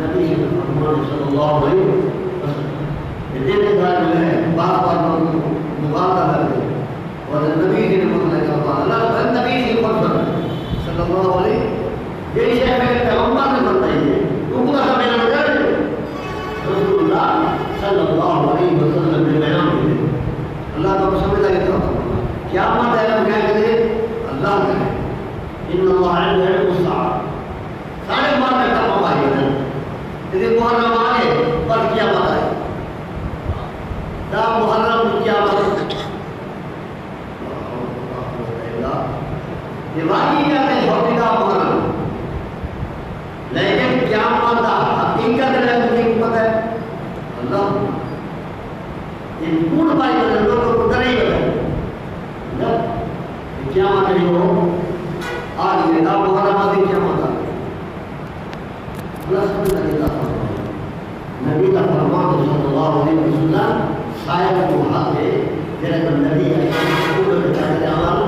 نبی محمد صلی اللہ علیہ وسلم دین کا جو ہے بات بات مبالغہ کرتے ہیں اور نبی نے مطلب کہا اللہ نبی کی محمد صلی اللہ علیہ یہ شے میں پیغمبر نے بتائی ہے ان کا بیان کر رسول اللہ صلی اللہ علیہ وسلم نے بیان کیا اللہ کو سمجھ آئے تو کیا مت ہے ہم کیا کریں اللہ کا ان اللہ عنده علم الساعة سارے بات میں تمام آئی ہے لیکن محرم آئے پر کیا بات ہے دا محرم کیا بات یہ واقعی کیا ہے چھوٹی کا محرم لیکن کیا مانا حقیقت ہے مجھے پتہ ہے اللہ یہ پور پائی کرنے لوگوں کو ڈر ہی کرے کیا مانا ہو آج یہ دا محرم آدھی کیا مانا اللہ سمجھ لگے نبی کا فرمان صلی اللہ علیہ وسلم شاید کو حق ہے جیسے نبی ہے پورے چاہتے عمل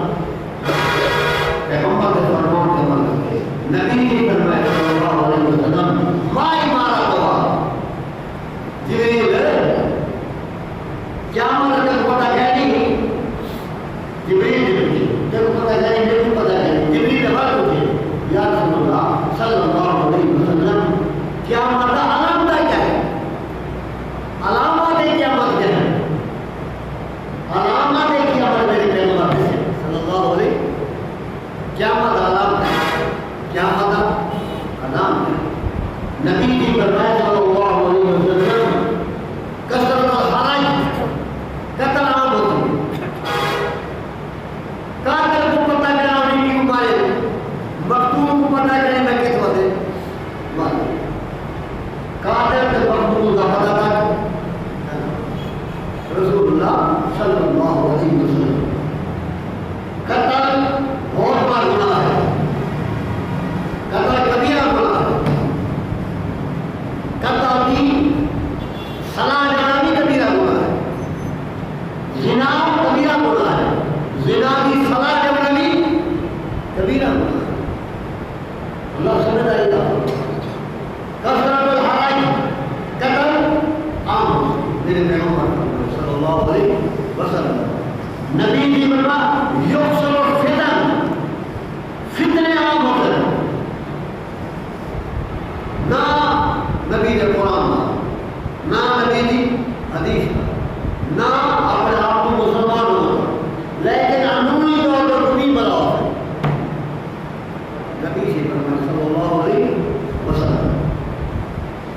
پیغمبر کے فرمان کے عمل کرتے نبی کی فرمائے صلی اللہ علیہ وسلم مائی مارا ہوا جبریل کیا مطلب تک پتہ کہہ نہیں جبریل تک پتہ کہہ نہیں پتہ کہہ جبریل نے بات پوچھی یا رسول اللہ صلی اللہ علیہ وسلم کیا مطلب علامت کیا ہے علامات قیامت کیا ہے علامات قیامت میرے پیغمبر سے صلی اللہ علیہ قیامت علامت ہے قیامت علامت ہے نبی کی فرمائے صلی اللہ علیہ وسلم کثرت الخراج قتل عام ہوتی قاتل کو پتہ کرنا نہیں کیوں مارے مقتول کو پتہ کرنے میں کس وجہ مارے قاتل سے مقتول کا پتہ تھا رسول اللہ صلی اللہ علیہ وسلم قتل بہت بڑا گناہ ہے قتل کبیرہ گناہ ہے قتل کی صلاح جانا بھی کبیرہ گناہ ہے زنا کبیرہ گناہ ہے زنا کی صلاح جانا بھی کبیرہ گناہ ہے اللہ سمجھ آئے گا کثرت الحراج قتل عام میرے پیغمبر صلی اللہ علیہ وسلم نبی کی مرا یکسر الفتن فتنے عام ہوتے ہیں نہ نبی کے قرآن نہ نبی کی حدیث نہ اپنے آپ کو مسلمان ہوتا لیکن اندرونی طور پر کبھی بلا ہوتا ہے نبی سے فرمائے صلی اللہ علیہ وسلم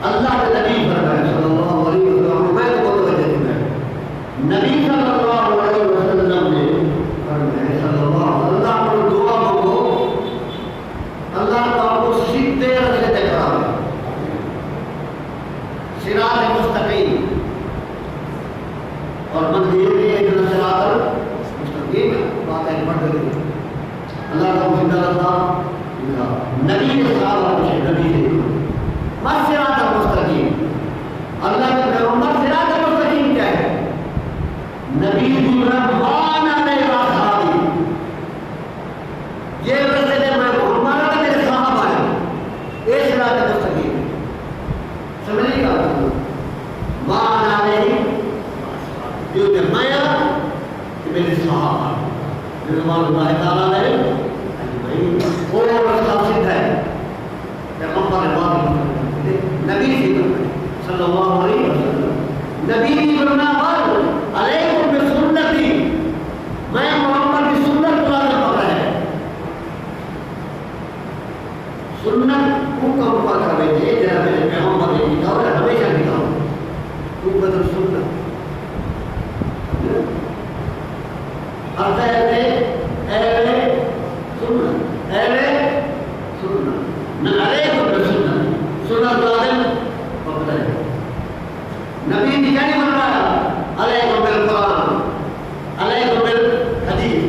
اللہ کے نبی فرمائے صلی اللہ علیہ وسلم میں تو بہت وجہ دوں نبی صلی اللہ علیہ وسلم نے فرمائے صلی اللہ علیہ وسلم اللہ کو دعا مانگو اللہ کو آپ کو سیدھے راستے دکھا دے صراط مستقیم اور منزل بھی ایک صراط مستقیم بات ہے پڑھ دے اللہ کا سیدھا راستہ نبی کے صحابہ سے نبی سے صراط مستقیم اللہ کے پیغمبر صراط مستقیم کیا ہے نبی ربان علیہ وسلم یہ رسول میں ہمارا تو میرے صحابہ ہیں یہ صراط مستقیم سمجھے گا مان علیہ جو فرمایا کہ میرے صحابہ رضوان اللہ تعالیٰ نے وہ رستہ سیدھا ہے پیغمبر بات نبی صلی اللہ علیہ وسلم نبی کی فرمان علیکم بسنتی میں محمد کی سنت کو لازم پکڑا ہے سنت کو کم پکڑا ہے جہاں میرے پیغمبر نے لکھا اور ہمیشہ لکھا تو بدل سنت ارد ہے اہل سنت اہل سنت نہ علیکم بسنت سنت لازم پکڑا ہے نبی نے کیا نہیں فرمایا علیکم بالقرآن علیکم بالحدیث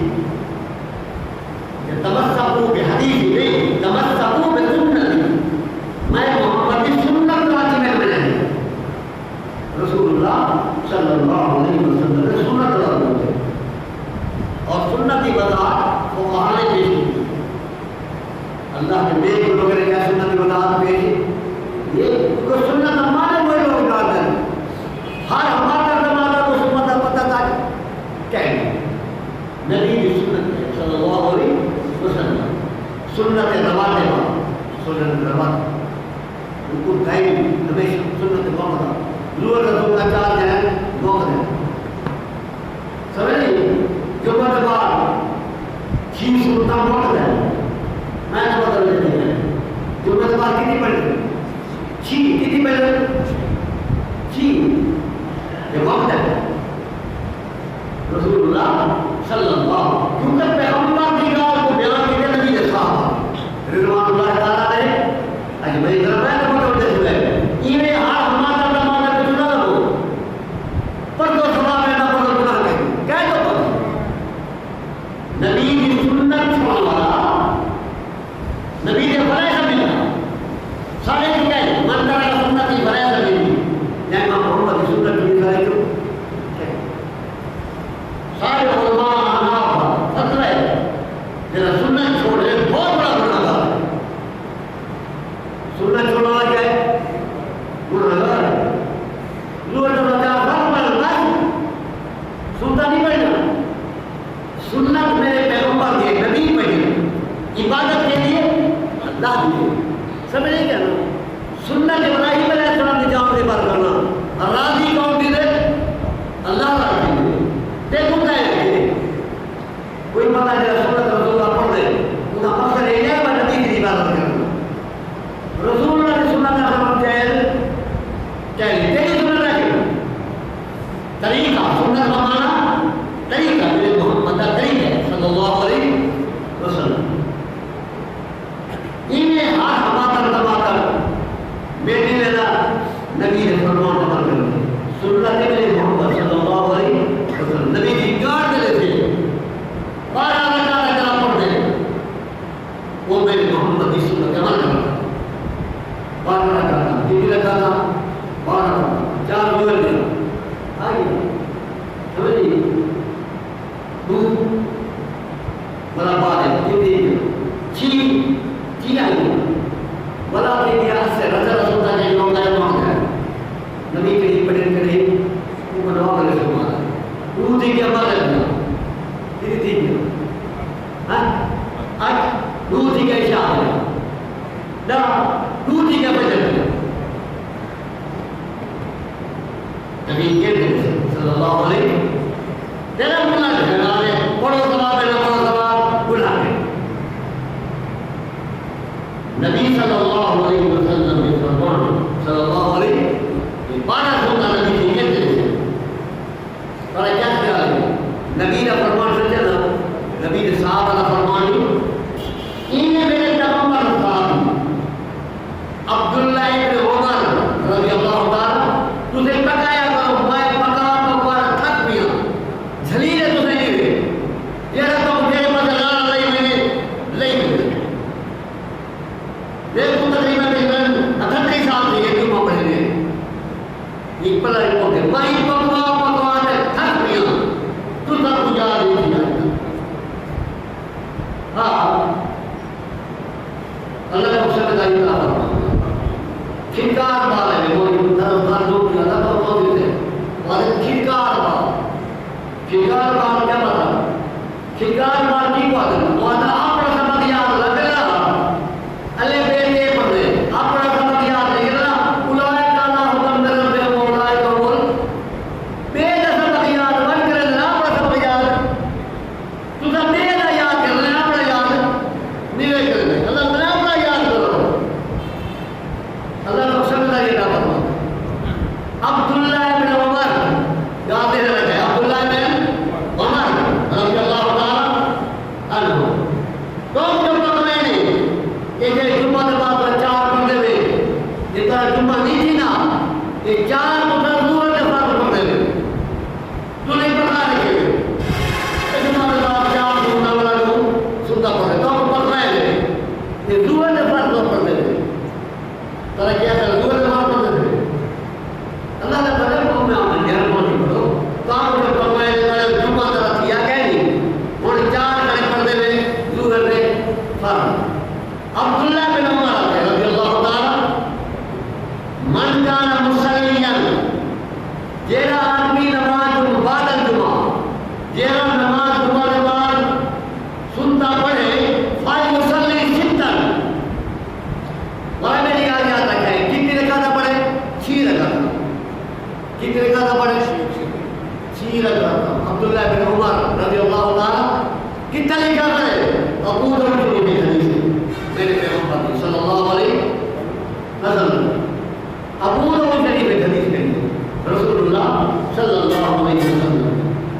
تمسکوا بحدیث نہیں تمسکوا بسنتی میں محمد کی سنت راضی میں ہے رسول اللہ صلی اللہ علیہ وسلم نے سنت راضی ہے اور سنت کی وضاحت وہ کہاں نے پیش کی اللہ نے نیک لوگوں نے کیا سنت کی وضاحت پیش یہ کو سنت ہمارے وہ لوگ ڈالتے ہیں ہر ہمارا زمانہ کو سنت پتہ تھا کہیں نبی کی سنت ہے صلی اللہ علیہ وسلم سنت رواتب سنت رواتب ان کو کہیں ہمیشہ سنت محمد نور رسول کا چار ہے موقع ہے سمجھے جو بعد چین سنتا موقع ہے میں تو بدل دیتی ہے جو بعد کتنی پڑھ چین کتنی پڑھ چین یہ وقت ہے رسول اللہ صلی اللہ کیونکہ پیغمبر کی گال کو بیان کیے نبی نے صاحب رضوان اللہ تعالیٰ نے اج بھائی ذرا میں تو بتا دے سکے یہ ہر ہمارا زمانہ میں چنا لو پر تو سنا میں نہ پڑھ گناہ ہے کہہ دو نبی کی سنت چھوڑ والا نبی نے فرائض ملا سارے کی کہے من کرے سنت کی فرائض ملی یا محمد کی سنت کی فرائض سارے علماء احناف فتوی جنہیں سنت چھوڑے بہت بڑا گناہ ہے سنت چھوڑنا کیا ہے گناہ ہے لوگ بتا فرمان سنتا نہیں پڑھنا سنت میرے پیغمبر کے نبی پڑھی عبادت کے لیے اللہ دیے سمجھے کیا نا سنت ابراہیم علیہ السلام نے جام دے بار کرنا راضی کون بھی دے اللہ راضی دے دیکھو کوئی پتہ ہے رسول اللہ پڑھ دے ان کا مقصد یہ ہے کہ نبی کی عبادت کرنا رسول اللہ کی سنت کا سبب چاہیے تیری سنت ہے طریقہ سنت کا معنی طریقہ میرے محمد کا طریقہ صلی اللہ علیہ وسلم انہیں ہر ہماتر دماتر بیٹی لینا نبی نے فرمان عمل کرنا سنت میرے محمد صلی اللہ علیہ وسلم نبی کی گاڑ دے لیتے بارہ رکعت اگر آپ پڑھ دیں وہ میرے محمد کی سنت عمل کرنا بارہ رکعت کتنی رکعت بارہ چار ہوئے دن آئیے سمجھئے دو بلا بارے کتنی چی آئیے بلا دیکھئے آج سے رضا رسول اللہ کے لوگ آئے وہاں ہے نبی کے لیے پڑھے کرے وہ بنوا کرے سمارا وہ دیکھئے عمل ہے تیری دیکھئے آج دودھ ہی کا اشارہ ہے نا دودھ ہی کا بجر ہے نبی کہتے ہیں صلی اللہ علیہ تیرا گناہ گناہ ہے پڑھو ثواب ہے نہ پڑھو ثواب گناہ ہے نبی صلی اللہ علیہ وسلم نے فرمان صلی اللہ علیہ بارہ سنتا نبی کی کہتے ہیں اور کیا کیا ہے نبی نے فرمان سنتے نا نبی نے صحابہ کا فرمان انہیں میرے پیغمبر صاحب عبداللہ ابن عمر رضی اللہ تعالیٰ تجھے پکایا کرو میں پکا پکوانا تھک پیا جھلیلے تجھے نہیں ہوئے یہ رہتا ہوں میرے پاس لانا لئی ملے دیکھو تقریباً تقریباً 38 سال سے یہ کیوں پڑھے گئے یہ پلا رپورٹ ہے میں پکوانا تھک پیا تو سب کچھ آ رہی تھی ہاں اللہ کا مقصد کا یہ کہا کھنکار بال ہے وہ دھرمدار لوگ زیادہ تو ہوتے ہیں اور کھنکار بال کیا پتا کھنکار بال کی بات ہے وہ اپنا سبق یاد لگ رہا اللہ بیٹے پڑھے اپنا سبق یاد نہیں رہا اولائے کا اللہ حکم در رب و اولائے کا بول بیٹا سبق یاد بن کر رہا اپنا سبق یاد تو سب بیٹا یاد کر رہا اپنا یاد نہیں کر رہا اللہ بنا اپنا یاد کرو اللہ کو سمجھا یہ نہ بتا عبداللہ ابن عمر یاد رکھے عبداللہ ابن عمر رضی اللہ تعالیٰ عنہ تو جب تک میں نے ایک جمعہ بعد چار پڑھتے ہوئے جتنا جمعہ نہیں تھی نا یہ چار مدر کے ساتھ پڑھتے ہوئے تو نہیں پڑھا رکھے ہوئے جمعہ بعد چار سننا والا کو سنتا پڑھے تو پڑھ رہے ہیں یہ دور کے ساتھ لوگ پڑھتے ہوئے طرح کیا کرے دور کے ساتھ پڑھتے ہوئے اللہ نے بڑے قوم میں آمد گھر پہنچی پڑھو تو آپ نے پڑھوائے جمعہ طرح کیا کہہ نہیں اور چار کرے پڑھتے ہوئے دور میں فرق عبداللہ بن عمر رضی اللہ تعالیٰ من کان مصلیا جیڑا آدمی نماز بعد الجمعہ جیڑا نماز جمعہ کے بعد سنتا پڑھے فلیصلی ستا وہاں میری آگے یاد رکھا ہے کتنی رکعت پڑھے 6 رکعت کتنی رکعت پڑھے 6 رکعت عبداللہ بن عمر رضی اللہ تعالی کتنا لکھا ہے ابو داؤد کی حدیث میرے پیغمبر صلی اللہ علیہ وسلم ابو داؤد شریف میں حدیث ہے رسول اللہ صلی اللہ علیہ وسلم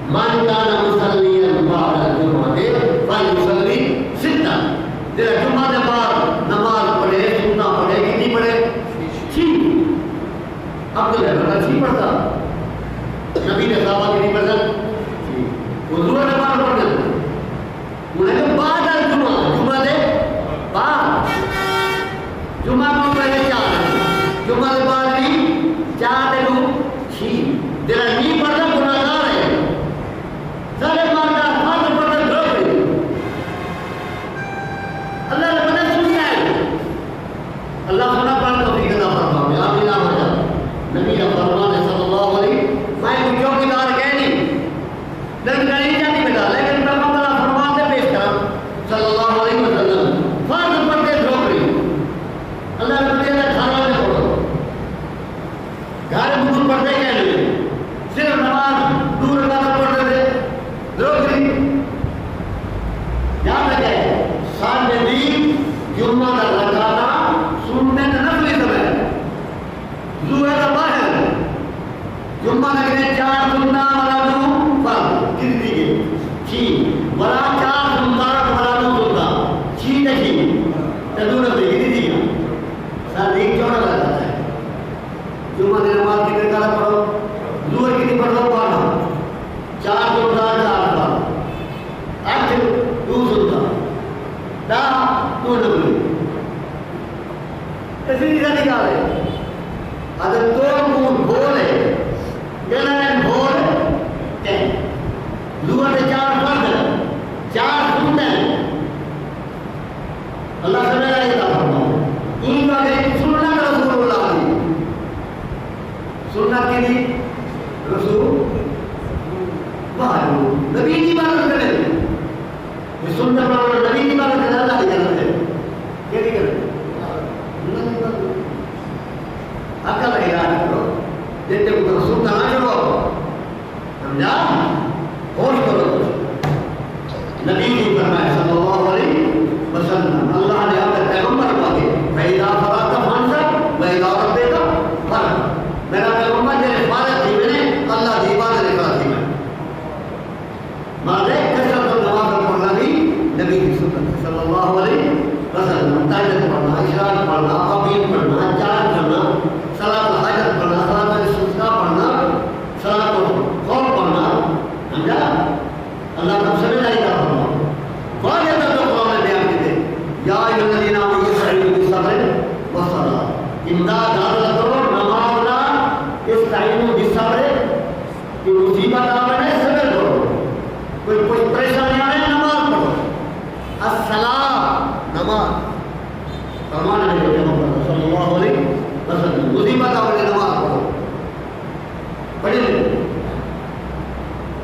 من کان مصلیا بعد الجمعہ فلیصلی ستا جب جمعہ کے بعد نماز پڑھے سننا پڑھے کتنی پڑھے 6 عبداللہ 6 پڑھتا نبی نے صحابہ کتنی پڑھتا حضور نے بعد پڑھتے انہیں کہ بعد الجمعہ جمعہ دے بعد جمعہ کو پہلے 4 جمعہ کے بعد بھی 4 دے 6 جب نہیں پڑھتا گناہگار ہے سارے مارتا فرض پڑھتے دروگی اللہ نے مدد سننا ہے اللہ سنا پڑھ توفیق عطا فرمائے آمین آمین نبی فرمان صلی اللہ علیہ میں کوئی چوکیدار کہہ نہیں لیکن نہیں جاتی بیٹا لیکن پیغمبر اللہ فرمان سے پیش کرا صلی اللہ علیہ وسلم فرض پڑھتے دروگی اللہ نے مدد کھانا میں پڑھو گھر بزرگ پڑھتے کہہ نہیں صرف نماز دور رکعت پڑھتے تھے دروگی یاد رکھے ساڑھے بھی جمعہ کا رکعت سنت نفلی سمے ظہر کا باہر جمعہ کا کہتے 4 سننا والا دو فرض کس دیئے 6 والا 4 سننا والا دو سننا 6 تکی تدور نفلی کس دیئے ساڑھے ایک چوڑا لگتا ہے جمعہ کی نماز کتنے کالا پڑھو ظہر کتنی پڑھو پڑھنا 4 سننا 4 فرض 8 2 سننا دا تو نبی ایسی نہیں نکالے اگر تو مون بولے گلن بول کہیں لوگوں نے 4 فرض 4 سنتے اللہ سے میرا یہ فرماؤ ان کا سننا رسول اللہ کی سنت کے لیے رسول باہر نبی کی بات کرے یہ سنت پر نبی کی بات کرے اللہ کی جانت ہے یہ نہیں کرے عقل ہے یاد کرو دیتے کو سننا نہ چھوڑو سمجھا ہوش کرو نبی کی فرمایا صلی اللہ علیہ وسلم اللہ نے اپنے پیغمبر کو کہ فَإِذَا فَرَغْتَ فَانْصَبْ وَإِلَىٰ رَبِّكَ فَارْغَب میرا پیغمبر جنہیں فارغ تھی میں نے اللہ کی عبادت کرا تھی میں مانے کثرت نماز پڑھنا بھی نبی کی سنت صلی اللہ علیہ وسلم تہجد پڑھنا اشراق پڑھنا قبیل پڑھنا چار کرنا صلاۃ الحاجت پڑھنا صلاۃ الاستسقاء پڑھنا صلاۃ الخوف پڑھنا سمجھا اللہ کا سمجھائی کا فرما واجب تو قرآن نے بیان کیتے یا ایھا الذین آمنوا استعینوا بالصبر والصلاۃ امداد حاصل کرو نماز نہ استعینوا بالصبر کہ مصیبت آوے صبر کرو کوئی پریشانی آئے نماز پڑھو الصلاۃ نماز فرمان ہے صلی اللہ علیہ وسلم مصیبت آوے نماز پڑھو پڑھی لے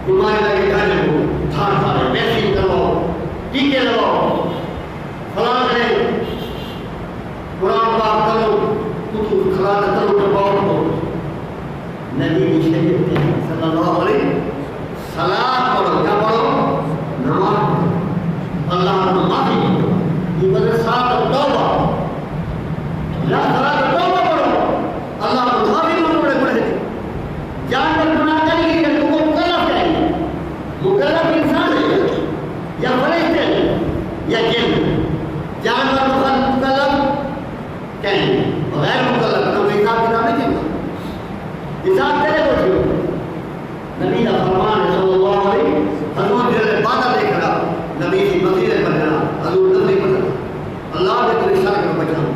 بیماری لگے کھانے کو تھاڑ تھاڑے ویکسین کرواؤ ٹیکے لگاؤ فلاں کرے قرآن پاک کرو کتب خلاص کرو رپورٹ کرو نبی کی شریعت کے صلی اللہ علیہ صلاۃ پڑھو کیا پڑھو نماز پڑھو اللہ کو معافی یہ بدر صلاۃ توبہ یا صلاۃ توبہ پڑھو اللہ کو معافی مانگو پڑھے جانور گناہ کریں گے تو وہ مکلف ہے مکلف انسان ہے یا فرشتے یا جن جانور مکلف کہیں غیر مکلف نہ کوئی حساب کتاب نہیں چلتا حساب کرے وہ چھو نبی کا فرمان ہے صلی اللہ علیہ حضور جلے بادہ دیکھ رہا نبی کی مسیح پر جنا حضور نبی پر جنا اللہ نے تو رسالہ کو بچانا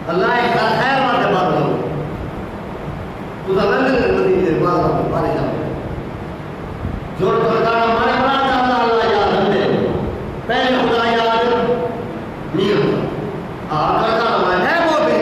اللہ ایک خیر بات بات کرو اس اللہ نے بارے جوڑ کرتا ہمارے بڑا چاہتا اللہ یاد رکھتے پہلے خدا یاد نہیں ہوتا کرتا ہمارے ہے وہ بھی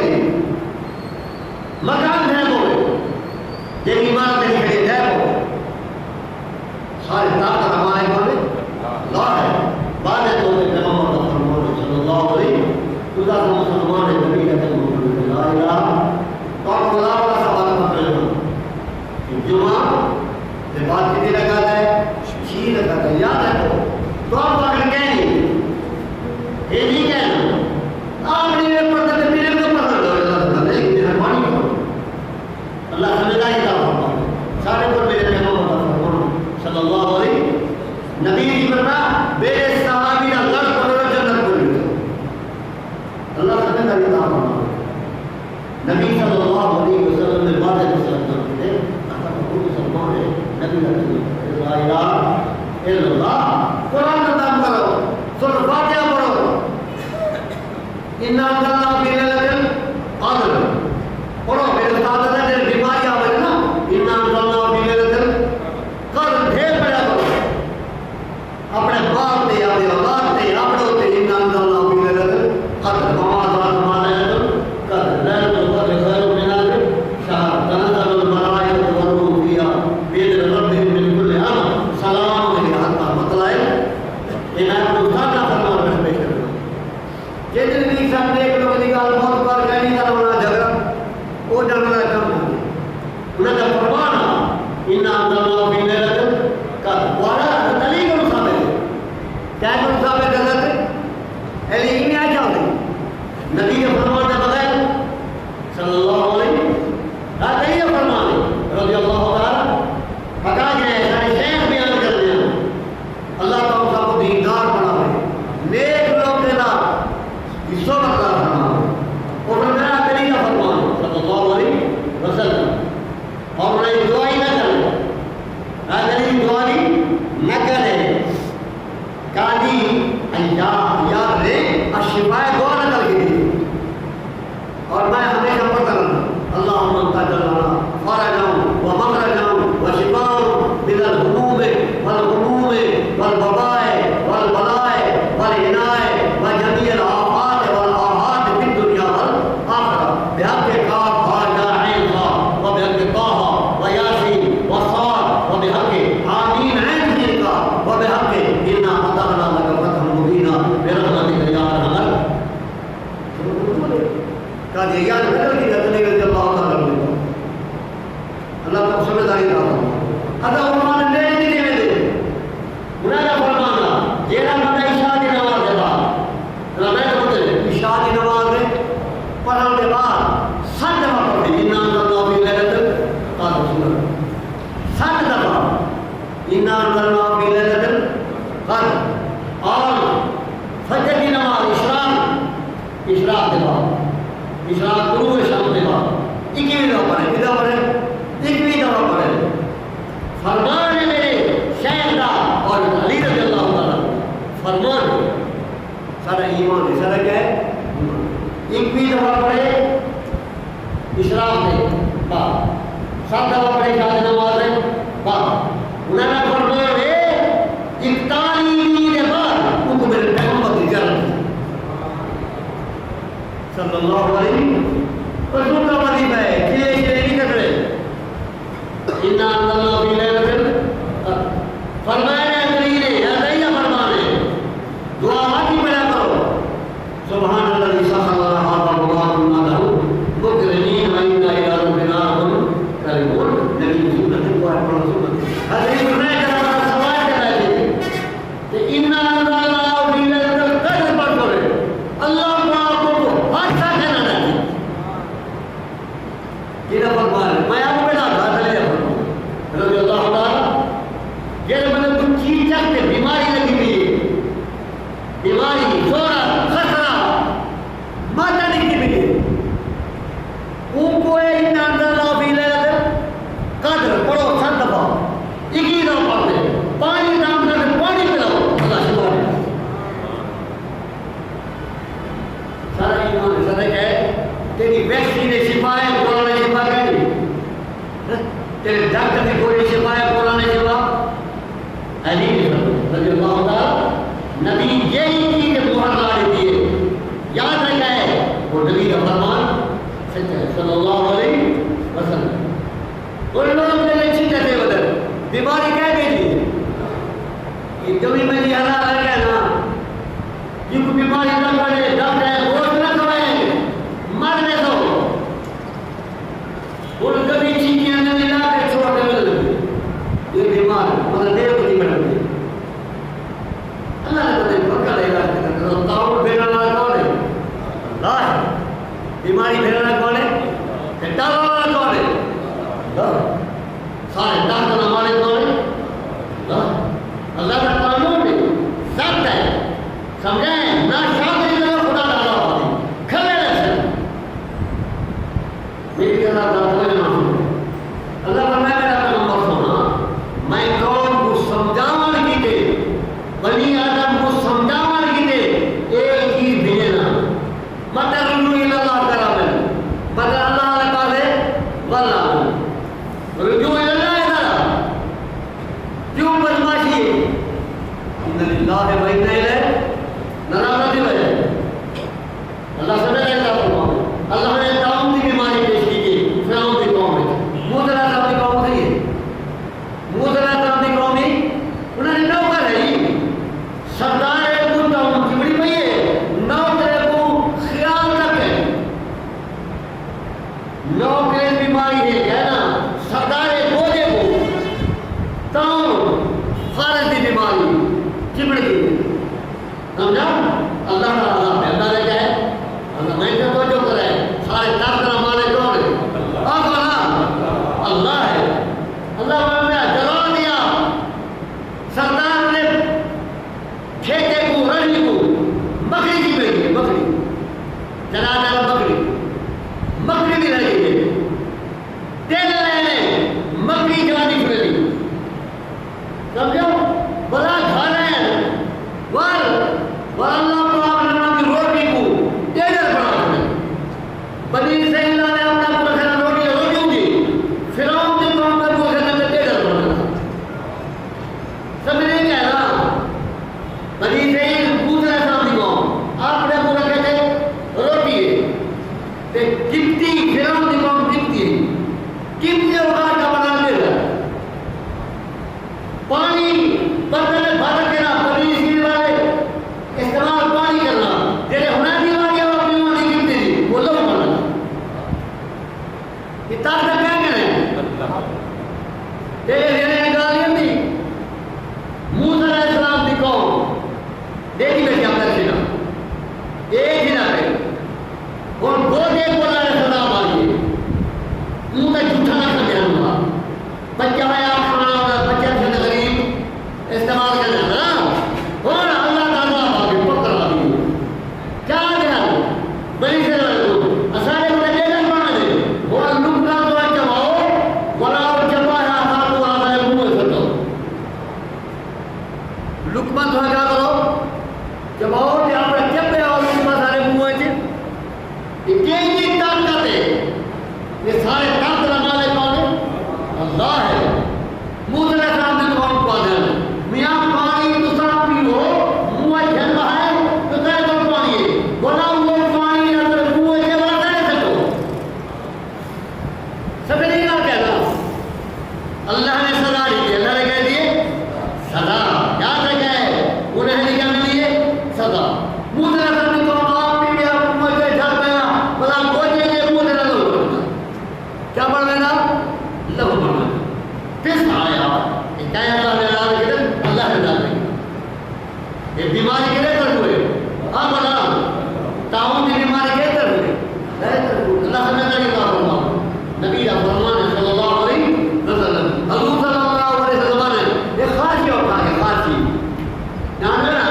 نبی صلی اللہ علیہ وسلم نے واضح مسلم کرتے تھے اگر وہ مسلمان ہے نبی لا الہ الا اللہ قرآن کا نام کرو سورۃ فاتحہ پڑھو انا انزلنا فی لیلۃ القدر پڑھو میرے استاد نے جو بیماری آ گئی نا انا انزلنا فی لیلۃ القدر ڈھیر پڑھا کرو اپنے باپ نے اپنے اولاد نے اپنے تے انا انزلنا فی لیلۃ القدر وما ادراک ما لیلۃ القدر لیلۃ القدر خیر من الف شہر تنزل الملائکۃ والروح فیہا بإذن ربهم من کل امر سلام علیہ حتی مطلع عنایت الصالح فرمان میں پیش کرنا جتنے بھی سب ایک لوگ کی گل بہت بار کہنی کا ہونا جھگڑا وہ ڈرنا کم ہے انہاں کا فرمان انا انزلنا فی لیلۃ القدر ولا دلیل ثابت ہے کیا ہے ثابت حضرت علی میں آ جاؤ نبی کے فرمان کے بغیر صلی اللہ علیہ یہ فرمان ہے رضی اللہ تعالی پکا گئے سارے شیخ بیان کر دیا اللہ تعالیٰ سب کو دیندار بناوے نیک لوگ کے نام حصوں کا فرمان اور میرا علی کا فرمان صلی اللہ علیہ وسلم اور انہیں دعائی نہ کرے علی دعائی نہ کرے کالی یاد رہے الشفاء دعا نہ کر کے اور میں ہمیشہ پڑھتا رہا اللہم انت جلنا فرجا ومخرجا وشفاء من الہموم والغموم والوباء والبلاء والعناء وجميع الآفات والآحات في الدنيا والآخرة بحق قاف ها یا عین صا وبحق طه ویاسین وصاد وبحق آمین عین سین کا وبحق انا فتحنا لك فتحا مبینا برحمتک یا ارحم قادیان بدل کی رضی اللہ تعالی عنہ اللہ کا سمجھداری رہا ادا فرمان نے نہیں دے دے انہاں کا فرمانا جیڑا بندہ عشاء دی نماز دے بعد اللہ میں بولتے عشاء دی نماز دے پڑھن کے بعد سات دفعہ پڑھے انا انزلنا فی لیلۃ القدر سات دفعہ انا انزلنا فی لیلۃ القدر اور فجر کی نماز اشراق کے بعد اشراق غروب شام کے بعد 21 دفعہ پڑھے کتنا پڑھے 21 دفعہ پڑھے فرمان ہے میرے شیخ دا اور علی رضی اللہ تعالیٰ فرمان سارا ایمان ہے سارا کیا ہے 21 دفعہ پڑھے اشراق کے بعد 7 دفعہ پڑھے شاد نماز کے بعد انہوں نے فرمان ہے 41 کے بعد ان کو میرے پیغمبر کی زیارت صلی اللہ علیہ رسول کا وظیفہ ہے کھلے کھلے نہیں کر رہے انا انزلنا فی لیلۃ القدر فرمایا ہے علی نے یہ فرمان ہے دعا کی پڑھا کرو سبحان الذی سخر لنا هذا وما كنا له مقرنین وإنا إلى ربنا لمنقلبون نبی سنت کو ہے پر سنت حضرت نے کہا سوال کرا ہے کہ انا انزلنا فی لیلۃ القدر پڑھ کرے اللہ میں آپ کو بتا تھا رضی اللہ تعالیٰ یہ مطلب کچھ چیز چکتے بیماری لگی ہوئی ہے بیماری سورا خسرہ ماتا لکھی ہوئی ہے ان کو انا انزلنا فی لیلۃ القدر پڑھو 7 دفعہ 21 دفعہ پڑھتے پانی دام کر پانی پلاؤ اللہ شفا دے سارا ایمان سارا کیا ہے تیری ویکسین شفا ہے قرآن شفا کہیں تیرے ڈاکٹر کی کوئی شفا ہے قرآن شفا علی رضی اللہ تعالیٰ نبی یہی چیز مہر لا دیتی ہے یاد رکھا ہے وہ نبی کا فرمان سچا ہے صلی اللہ علیہ وسلم ان لوگوں نے اچھی کہتے بدل بیماری کہہ گئی تھی کہ کبھی میں یہ حالات رہ گیا نا جن کو بیماری نہ پڑے ڈاکٹر ہے گوشت نہ کھوائیں مرنے دو اور کبھی چینیاں نہ ملا کے چھوڑ دے یہ بیمار مگر دیر کو نہیں بڑھتے اللہ نے بتائے پکا لے گا تعاون پھیرنا کون ہے اللہ ہے بیماری پھیرنا کون ہے کٹا والا کون ہے سارے ڈاکٹر ہمارے کون ہے اللہ کا قانون ہے سخت ہے سمجھیں نہ شاہ میری طرح دعوت نہ سنو. اللہ فرمایا میرا پیغمبر سونا میں قوم کو سمجھاون کی دے بنی آدم کو سمجھاون کی دے ایک چیز بھیجنا مت رجوع الی اللہ کرا مت اللہ علیہ پاسے واللہ رجوع الی اللہ کرا کیوں بدماشی ان للہ و انا الیہ ناراضی وجہ اللہ سمجھ رہا ہے. اللہ نے تعاون کی بیماری پیش کی تھی فرعون کی قوم میں. موسیٰ کی قوم نہیں ہے. موسیٰ کی قوم ہی انہوں نے نوکر ہے ہی سردار کو تعاون کی بڑی پئی ہے. نوکر کو خیال تک ہے نوکر بیماری ہے کیا نا سردار بوجھے کو تعاون فارغ کی بیماری چمڑ کی سمجھا. اللہ تعالیٰ ہے اللہ نے کیا ہے اللہ میں کیا توجہ کر رہا ہے سارے کافر مالک کون ہے اللہ ہے. اللہ نے جلا دیا سردار نے ٹھیکے کو رجی کو بکری کی بیٹی بکری چلا دیا بکری بکری بھی رہی ہے تیل لینے بکری جانی پھیلی سمجھو بڑا گھر ہے اللہ بنی اسرائیل نے اپنا پورا روٹی روٹی دی فرعون کی قوم کا وہ کہنے میں ڈیڑھ بنا سب نے کہا نا بنی اسرائیل دوسرے سامنے قوم آپ نے پورا کہتے روٹی ہے تے کتنی فرعون کی قوم کتنی اوقات کا بنا دے رہا پانی برتن میں بھر کے نا بنی اسرائیل والے استعمال پانی کرنا جیسے ہونا نہیں ہوا گیا اپنی مانی کتنی دی وہ لوگ بنا طاقت کیا کریں دیکھیں گالیاں دی موسیٰ علیہ السلام دی قوم دیکھی بیٹھی آپ تک سینا ایک ہی نہ پہ اور دو دیکھ بولا علیہ السلام آئیے منہ تک جھوٹا نہ کر دیا ہوا بچہ ہے آپ کھانا ہوگا بچہ سے غریب استعمال کر جانا اور اللہ تعالیٰ آگے پکڑ آگے کیا آگے بڑی سے اسارے کو دے گا پانا دے اور لکنا تو جماؤ ولا جمع ہے آسان کو آتا ہے منہ سے تو لکما تو کیا کرو جماؤ کہ آپ نے جب پہ آؤ لکما سارے منہ سے یہ کی طاقت ہے یہ سارے طاقت لگانے کون اللہ ہے. موسیٰ علیہ السلام نے قوم کو دیا میاں پانی تو صاف پیو منہ جھل رہا ہے تو کہے تو پانی ہے بولا وہ پانی اندر منہ سے بڑھتا ہے سکو سب نہیں کہا کہنا اللہ نے سزا دی تھی. اللہ نے کہہ دیے سزا یاد رکھا ہے انہیں نہیں کیا ملی ہے سزا. موسیٰ علیہ السلام نے قوم آپ بھی آپ منہ سے جھل گیا بلا بوجھے کے منہ سے لہو پڑھنا کیا پڑھ لینا لہو پڑھنا پھر آیا کیا اللہ نے علاج کے اللہ نے علاج کیا یہ بیماری کے لئے کر ہوئے ہاں بنا تعاون کی بیماری کے کر ہوئے اللہ سمجھتا ہے کہ فرمان نبی فرمان ہے صلی اللہ علیہ وسلم حضور صلی اللہ علیہ وسلم نے ایک خاصی اٹھا کے خاصی یہاں نا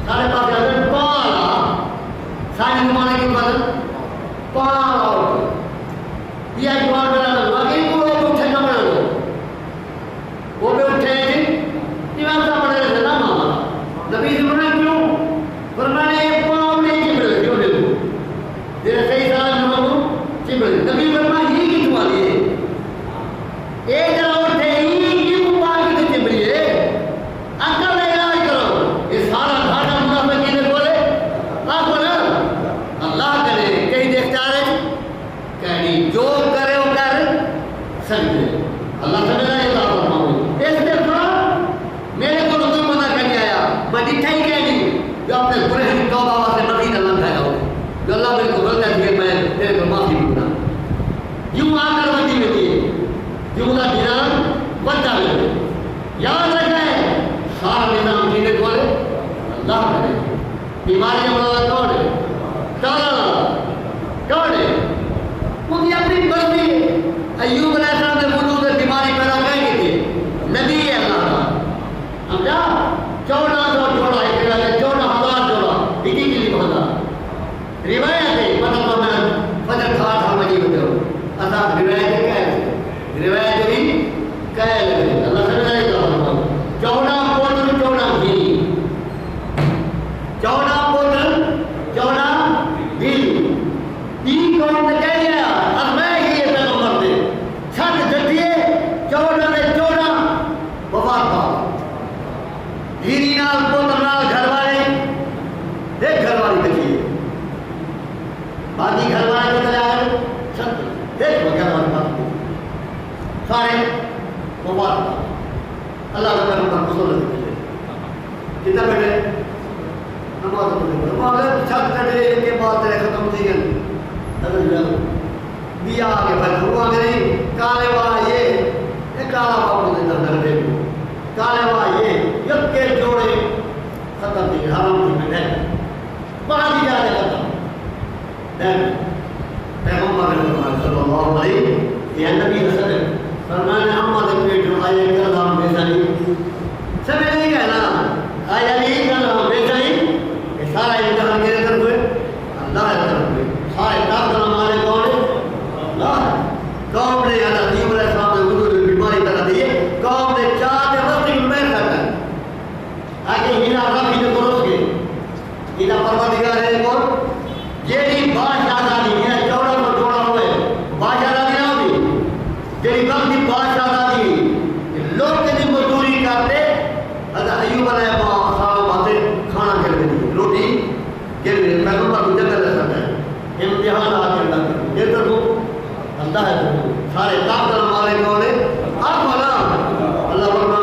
سارے پاس اگر پالا ساری زمانے کے بعد پالا یہ ایک بار بنا لگا کہ وہ اٹھے نہ بنا لو وہ بھی اٹھے امام صاحب پڑھ رہے تھے نا ماما نبی سے بنا کیوں فرمایا یہ پاؤں نہیں چمڑے کیوں دیکھو تیرے صحیح سال نمو چمڑے نبی فرمایا یہ کی دعا لیے ایک جگہ اٹھے ہی کیوں پاؤں کی چمڑی ہے اکل میں علاج کرو یہ سارا گھاٹا منافع کی نے بولے آپ بولا اللہ کرے کہیں دیکھتا رہے کہنی جو کرے وہ کر سکتے اللہ سمجھا یہ بات فرماؤں اس دفعہ میرے کو رسول مدہ کرنے آیا میں دکھا ہی کہہ نہیں جو اپنے برے ہی توبہ سے مزید اللہ کھائے گا جو اللہ میرے کو غلط ہے کہ میں تیرے کو معافی دوں یوں آ کر وجی میں دیے یوں کا دینان بچہ میں یاد رکھا ہے سارا نظام جینے کو لے اللہ کرے بیماریاں بڑھا کون ہے کون ہے ان کی اپنی بندی ایوب علیہ السلام نے وجود میں بیماری پیدا کر کی تھی نبی ہے اللہ کا سمجھا 1400 جوڑا ایک جگہ 14,000 جوڑا ایک ہی کے لیے بہت روایت ہے مطلب میں فجر کھا تھا مجھے ایک وغیرہ بات سارے مبارک اللہ کا پیغمبر مسلم ہے کتنا بیٹے نماز پڑھے چھت کٹے کے بعد تیرے ختم تھی گئے اگر جاؤ دیا آگے بھائی ہوا کہ نہیں کالے والا یہ کالا باپو دیتا درجے کو کالے والا یہ یک کے جوڑے ختم تھی حرام تھی بیٹھے وہاں بھی جا رہے ختم پیغمبر صلی اللہ علیہ یا نبی وسلم فرمانے اما دے پیٹ میں آئے کلام بیسانی سمجھ نہیں کہنا آیا نہیں کلام بیسانی یہ سارا امتحان کے طرف ہوئے اللہ ہے طرف ہوئے سارے ڈاکٹر ہمارے کون ہے اللہ ہے قوم نے اللہ علیہ السلام نے وجود بیماری کرا دیئے قوم نے چاہتے وقت میں کرتا ہے آگے ہینا رب ہی نے درست کے ہینا پروردگار ہے کون یہ ہی بادشاہ دادی ہینا چوڑا کو جوڑا ہوئے بادشاہ دادی نہ ہوئی جیری وقت کی بادشاہ دادی لوگ کے دن مزدوری کرتے حضرت ایوب علیہ السلام آتے کھانا گر گئی روٹی گر گئی پیغمبر کو جگہ لے سکتا ہے امتحان آتے اللہ کرتے یہ تو اللہ ہے تو سارے طاقت ہمارے کولے آپ والا اللہ فرمائے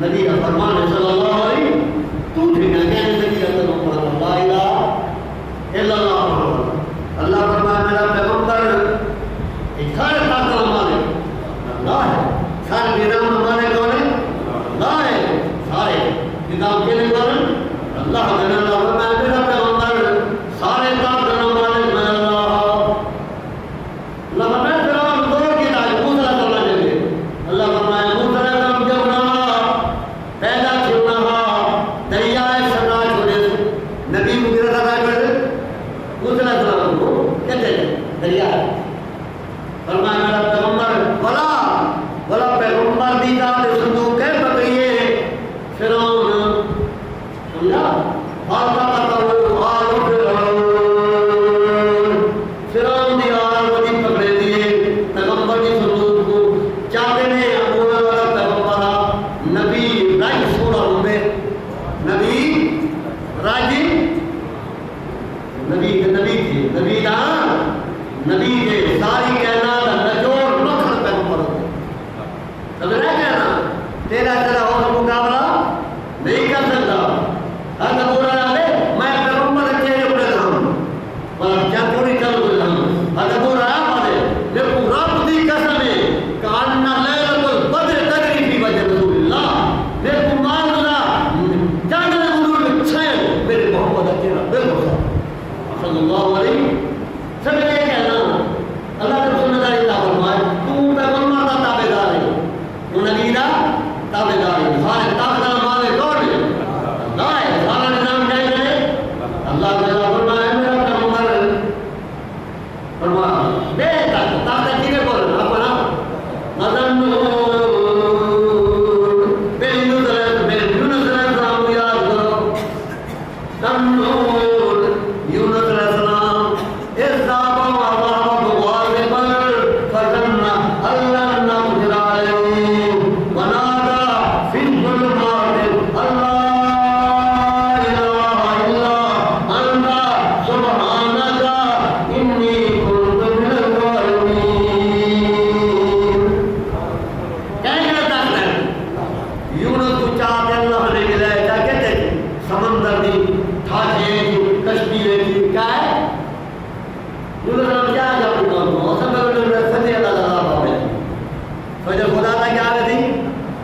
نبی کا فرمان ہے صلی اللہ علیہ تو ٹھیکا کہنے لگی رہتا محمد لا الہ الا اللہ اللہ فرمایا میرا پیغمبر ایک سارے طاقت ہمارے اللہ ہے سارے نظام ہمارے کون ہے اللہ ہے سارے نظام کے لئے کون ہے اللہ ہے اللہ فرمایا میرا پیغمبر سارے طاقت ہمارے میں اللہ اللہ فرمایا فرعون دور کی تاج موسیٰ صلی اللہ علیہ اللہ فرمایا موسیٰ پیدا چھوڑنا دریائے سنا چھوڑے نبی مغیرہ تھا چھوڑے موسیٰ علیہ السلام کو کہتے ہیں دریائے فرمایا میرا پیغمبر ولا پیغمبر دی ذات صندوق ہے پکڑیے فرعون سمجھا آتا پتہ آل فرعون دی آل ودی پکڑے دیے پیغمبر دی صندوق کو چاہتے نے ابولا والا پیغمبر نبی راج سوڑا ہوئے نبی راجی نبی تھے نبی دا نبی دے ساری کائنات نجور مخر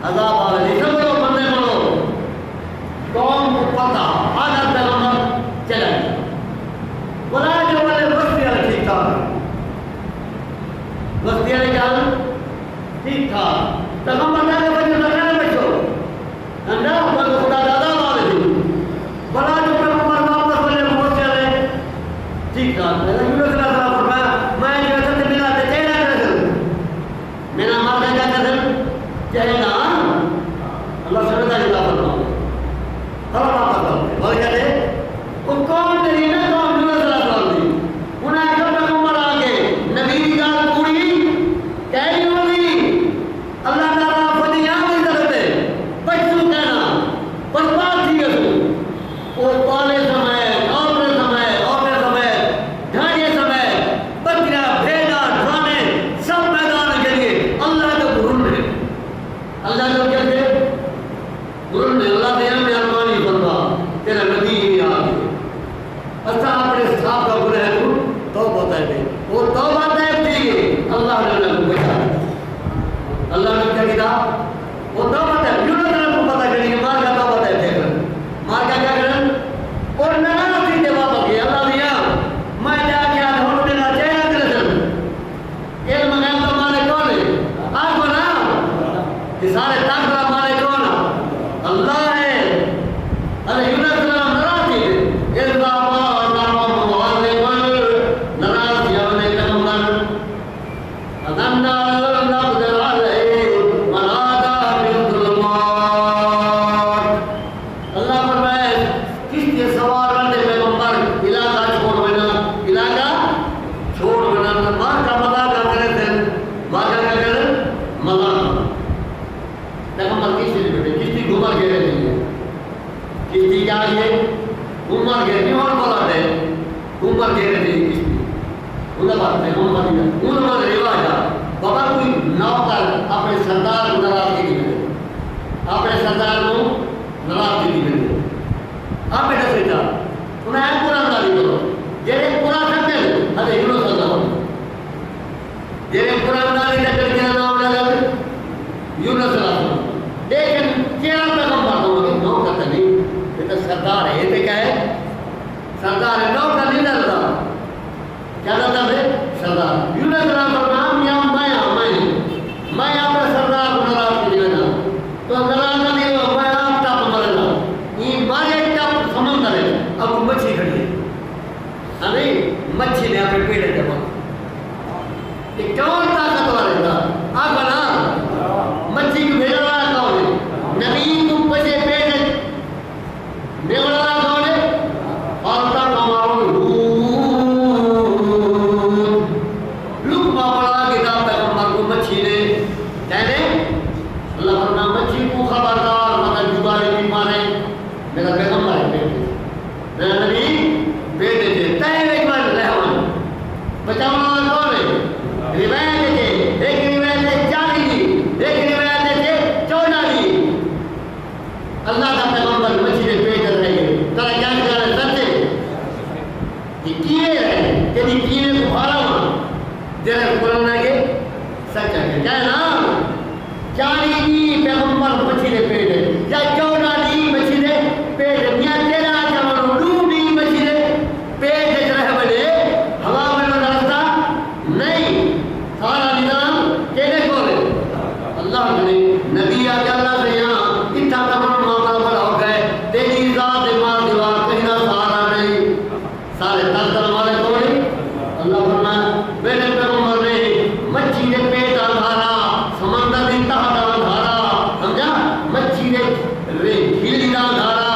عذاب آئے سمجھو بندے بولو قوم کو پتہ آدھا پیغمبر چلا گیا بلا جو والے بستی والے ٹھیک ٹھاک بستی والے کیا ٹھیک ٹھاک پیغمبر جا کے بچے لگانے بچو اندر بند خدا دادا والے تھی بلا جو پیغمبر واپس بولے بستی والے ٹھیک ٹھاک یونس علیہ السلام فرمایا میں جو حضرت ملا تے چہرہ کر میرا مارا کیا کر چہرہ اللہ سبحانہ وتعالی کا فرمان ہر بات کرتے اور کہتے وہ کون نہیں نا کون یونس علیہ السلام دی انہیں جب پیغمبر آ کے نبی کی گال پوری کہہ نہیں اللہ تعالیٰ فدی یہاں نہیں کرتے بچوں کہنا بس بات تھی ہے تو وہ پالے سمے عورتیں سمے ڈھانڈے سمے بکرا بھیڑا ڈھانے سب میدان کے لیے اللہ کے گرن میں اللہ جو کہتے گرن میں اللہ دے ہمیں ارمانی بنوا تیرا نبی ہی آ گئے اچھا اپنے صاحب کا گناہ ہے توبہ طے دے وہ توبہ طے تھی اللہ نے انہیں کو بچا اللہ نے کیا کہا وہ توبہ طے یونس نے کو پتہ کریں کہ مار کا توبہ طے تھے مار کا کیا کریں اور نہ تھی دے واپس گئے اللہ دیا میں جا کے آج ہوں میرا چہرہ کرے سن علم غیب کا مالک کون ہے آپ کو نا کہ سارے طاقت مالک کون اللہ ہے ارے یونس نے ناراض تھی الزام سردار ہے یہ کیا ہے سردار ہے نو کا نہیں ڈرتا کیا ڈرتا ہے سردار یونس علیہ السلام یا میں اپنے سردار کو ناراض کر دینا تو ناراض نہ دیو میں آپ ٹاپ مرنا یہ مارے ٹاپ سمندر ہے اب مچھلی کھڑی ہے ارے مچھلی نے اپنے پیڑ کے پاس یہ کون طاقتور ہے آپ نا مچھلی کو بھیجا رہا کون ہے نبی کو پچے پیڑ دیوڑا کون ہے اور تا کماروں لکما پڑا کتاب پیغمبر کو مچھی نے کہنے اللہ فرمایا مچھی کو خبردار مگر جبارے بھی مارے میرا پیغمبر ہے بیٹے میرا نبی بیٹے تھے تین ایک بار لہوان بچاؤنا کون ہے روایت تھے ایک روایت تھے 40 دی ایک روایت تھے 14 دی اللہ کا پیغمبر مچھی نے پیٹ کر رہے ہیں ترہ کیا کر رہے سچے یہ کیے رہے کہ یہ کیے کو بھارا ہوا تیرے قرآن آگے سچا ہے کیا ہے نا 40 دی پیغمبر مچھی نے پیٹ ہے یا 14 دی مچھی نے پیٹ ہے یا 13 جمعہ 2 دی مچھی نے پیٹ ہے رہے بلے ہوا میں رہتا نہیں سارا نظام کہنے کو لے اللہ نے نبی آگے اللہ سے یہاں اتنا تمام معاملہ بڑا ہو گئے تیری ذات مار دیوار کہنا سارا نہیں سارے تذکر والے کوئی اللہ فرمایا میرے پیغمبر نے مچھی نے پیٹ آدھارا سمندر دی تحت آدھارا سمجھا مچھی نے ہیلی آدھارا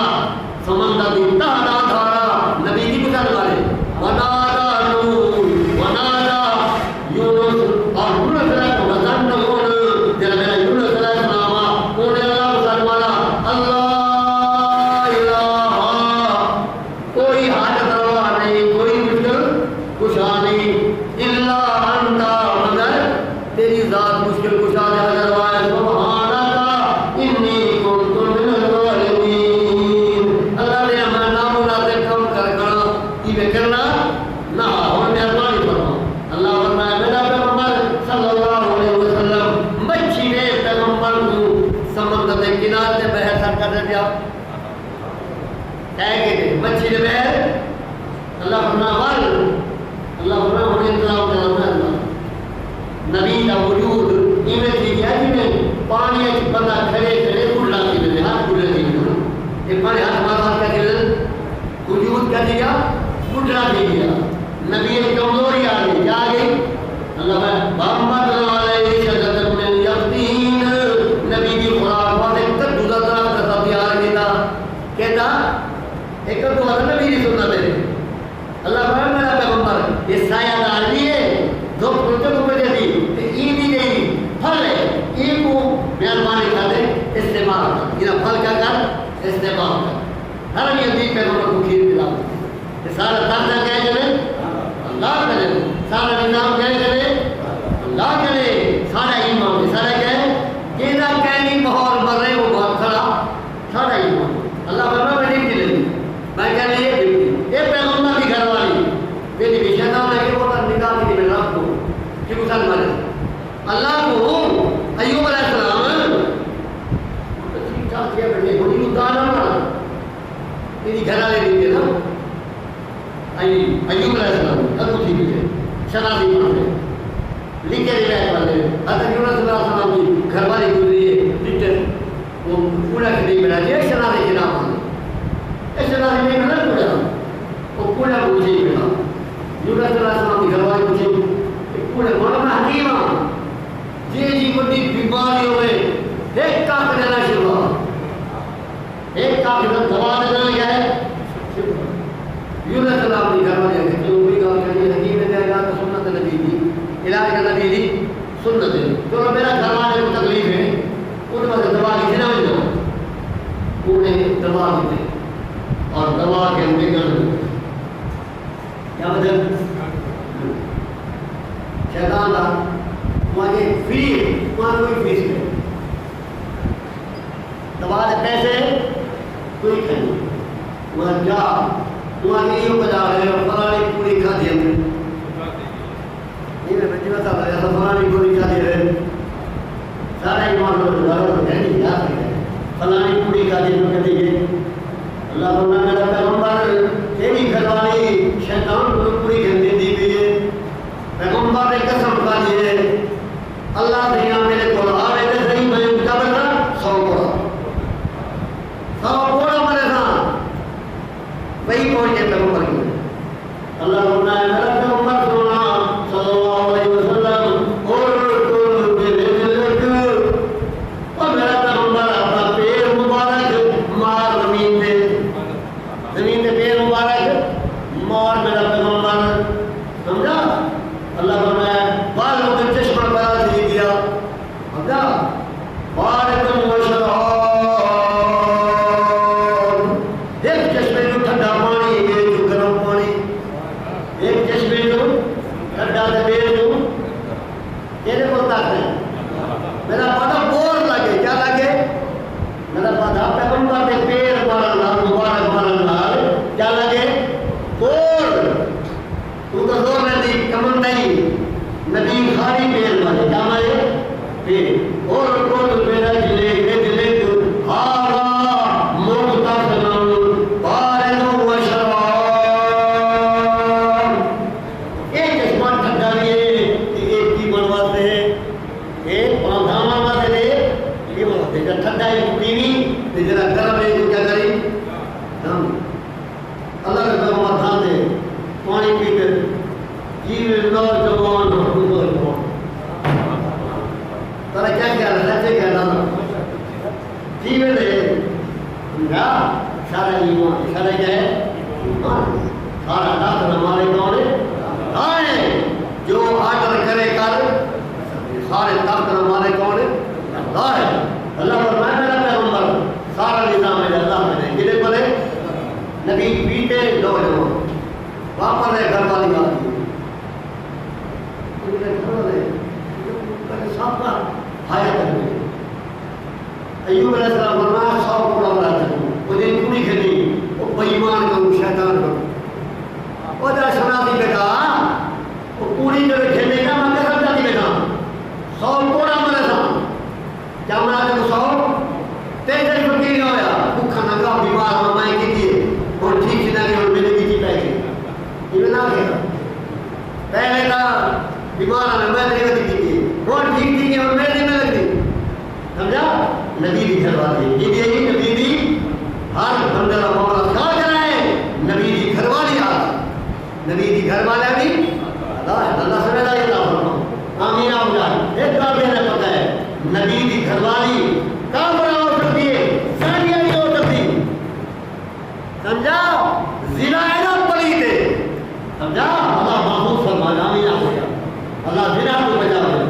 سمندر دی تحت آدھارا نبی کی بکر والے ونادا نور ونادا یونس اور یونس علیہ کو وزن ہون جب میرا یونس علیہ السلام کونے اللہ سلمانا اللہ الہ کوئی حاجت روا نہیں کوئی مشکل کشا نہیں اللہ انتا مگر تیری ذات مشکل کشا دے حضر وائے سبحانکا انی کنت من الظالمین اللہ نے ہمیں نامونا سے کم کر یہ کرنا نہ ہوں مہربانی فرما اللہ فرمایا میرا پیغمبر صلی اللہ علیہ وسلم کر دیا کہہ کے مچھی نے بہر اللہ فرما وال اللہ فرما ہونے انتظام کرنا اللہ نبی کا وجود ایویں تھی گیا جی میں پانی بندہ کھڑے کھڑے اڑ لاتی میں ہاتھ اڑ لاتی میں یہ پانی ہاتھ مار کر کے وجود کر دیا اڑ لاتی گیا نبی ایک کمزوری آ گئی کیا آ گئی اللہ محمد علیہ شدت من یقین نبی کی خوراک واسطے تک دوسرا طرح کا تیار کیتا کہتا ایک تو نبی کی سنت ہے اللہ فرماتا میرا پیغمبر یہ سایہ دار نہیں ہے دو پروجیکٹ کو دے دی تے ای بھی نہیں پھل ہے ای کو مہربانی کر دے استعمال کر یہ پھل کیا کر استعمال کر ہر یہ دی پیغمبر کو کھیر دلا یہ سارا تانا کہے جنے اللہ کرے سارا نظام کہے جنے اللہ کرے سارا ایمان سارا کہے یہ نہ کہنی بہت مرے وہ بہت کھڑا سارا ایمان اللہ فرماتا میں نہیں دل میں کہنے یہ پیغمبر کی گھر والی میری بھی شیطان ہے کہ وہ نکال کے میں رکھ دوں کہ گزر مرے اللہ کو ایوب علیہ السلام ٹھیک ٹھاک کیا بیٹھے بڑی اتارا نا میری گھر والے نہیں تھے نا ایوب علیہ السلام کل کو ٹھیک ہے شرابی مانتے لکھے روایت والے حضرت یونس علیہ السلام کی گھر والی گزری ہے لکھے وہ پورا کے نہیں بیٹھا یہ شرابی کے نام آنے یہ شرابی نہیں بیٹھا پورا وہ پورا مجھے ہی بیٹھا یونس علیہ السلام کی گھر والی مجھے پورے مولانا حکیمہ جی بڑی بیماریوں میں ایک کاف دینا شروع ہوا ایک کاف دینا دوا دینا لگا ہے یونس علیہ السلام کی گھر والی جو کوئی گاؤں کہنی حکیم نے کہا علاج سنت نبی دی علاج کا نبی دی سنت ہے جو میرا گھر والے کو تکلیف ہے ان میں دوا کی دینا ہو جاؤ انہیں دوا دیتے اور دوا کے اندر کیا مطلب شیطان کا مجھے فری وہاں کوئی فیس نہیں دوا دے پیسے کوئی کہیں وہاں جا وہاں کے یہ بجا رہے اور فلانی پوری کھا دیا نہیں میں بچی بتا رہا تھا فلانی پوری کھا دیا رہے سارا ایمان کو بجاروں کو کہنی یاد ہے فلانی پوری کھا دیا تو کہتے ہیں اللہ فرماتا میرا پیغمبر تیری گھر والی شیطان کو پوری گھنٹے دی گئی ہے پیغمبر نے قسم کھا دی ہے اللہ دنیا میرے کو آوے تے صحیح میں کیا بتا 100 کوڑا مرے تھا وہی پہنچ کے پیغمبر کی اللہ فرمایا میرا پیغمبر سونا صلی اللہ علیہ وسلم اور کل بلک اور میرا پیغمبر اپنا پیر مبارک مار زمین پہ پیر مبارک مار میرا پیغمبر سمجھا اللہ فرمایا بالوں کے چشمہ بنا دے دیا سمجھا بارکم وشراب ایک چشمے جو ٹھنڈا پانی ایک جو گرم پانی ایک چشمے جو ٹھنڈا دے جو یہ کو طاقت ہے میرا پتا بور لگے کیا لگے میرا پتا پیغمبر کے پیر مارنا مبارک مارنا کیا لگے بور تو تو زور میں دی کمن نہیں نبی خالی پیر والے کیا مارے پیر اور کل میرا جلے تو آغا مغتسل بارد و شراب ایک چشمان ٹھنڈا بھی ہے ایک کی بنواتے ہیں ایک پاندھاما ماتے دے یہ بنواتے جب ٹھنڈا ایک پیوی تو جرا گرم ہے تو کیا کریں اللہ کا پیغمبر دھان دے پانی پی کر جیو نوجوان نوجوان ترا کیا کہہ رہا ہے سچے کہہ رہا جیو دے گا سارا ایمان سارا کیا ہے سارا طاقت ہمارے کون ہے آئے جو آرڈر کرے کر سارے طاقت ہمارے کون ہے اللہ ہے اللہ فرمایا میرا پیغمبر سارا نظام ہے اللہ میں گرے پڑے نبی پیتے نوجوان واپس ہے گھر والی آتی ایوب علیہ السلام فرمایا 100 کوڑا بنا دوں وہ دن پوری کھلی وہ بےمان کروں شیطان کروں وہ جا سنا دی بیٹا وہ پوری جو کھیلنے کا میں قسم جاتی بیٹا 100 کوڑا بنا تھا کیا بنا دے 100 تیرے فقیر ہو گیا بیمار میں نہیں لگتی تھی کون ٹھیک تھی کہ میں نہیں لگتی سمجھا نبی دی گھر والی یہ بھی نبی دی ہر بندے کا معاملہ کیا کرائے نبی دی گھر والی نبی دی گھر والا بھی اللہ سمجھ آئی اللہ فرما آمین آپ جائے ایک بار میں نے پتا ہے نبی دی گھر والی کام بنا ہو سکتی ہے سانیہ نہیں ہو سکتی سمجھا زنا ہے نا پلی تھے سمجھا اللہ محفوظ فرمایا آمین آپ ہو جائے اللہ زنا کو بچا ہے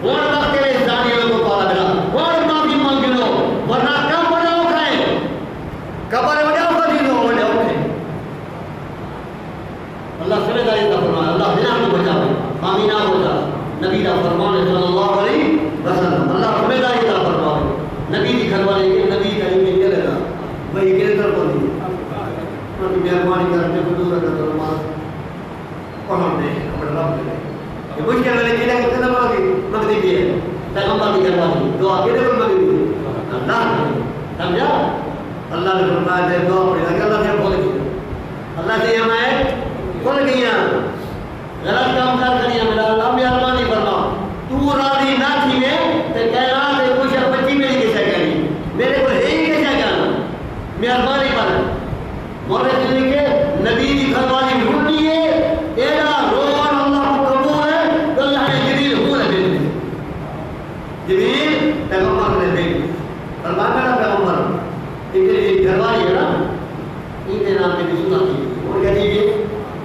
اور اللہ کے لیے زانیوں کو پالا بنا اور معافی مانگ لو ورنہ کم بناؤ کھائے کبر بناؤ کبھی لو بناؤ کھائے اللہ سمجھ آئی اللہ فرمایا اللہ زنا کو بچا ہے آمین آپ ہو جائے نبی کا فرمان ہے صلی اللہ علیہ وسلم اللہ سمجھ آئی اللہ فرمایا نبی کی گھر والے کے نبی کا ہی نہیں لگا وہی کے طرف کو نہیں مہربانی کر کے حضور کا فرمان پڑھن دے اپنے رب دے یہ مشکل والے کے لیے کتنا مانگی بھی ہے پیغمبر کی گھر والی دعا کے لیے مانگی بھی ہے اللہ سمجھا اللہ نے فرمایا ہے دعا پڑھی کہ اللہ سے بول گیا اللہ سے ہمیں بول گیا غلط کام کر دیا میرا اللہ مہربانی فرما تو راضی نہ تھی میں تے کہنا تے کچھ بچی میری کیسا کہنی میرے کو ہے ہی کیسا کہنا مہربانی پر مولے دلی کے نبی کی گھر والی ڈھونڈی ہے ایڈا رومان اللہ کو قبول ہے تو اللہ نے جبریل ہو لگے جبریل پیغمبر نے دے فرمایا میرا پیغمبر یہ گھر والی ہے نا ان کے نام پہ بھی سنا تھی اور کہتی ہے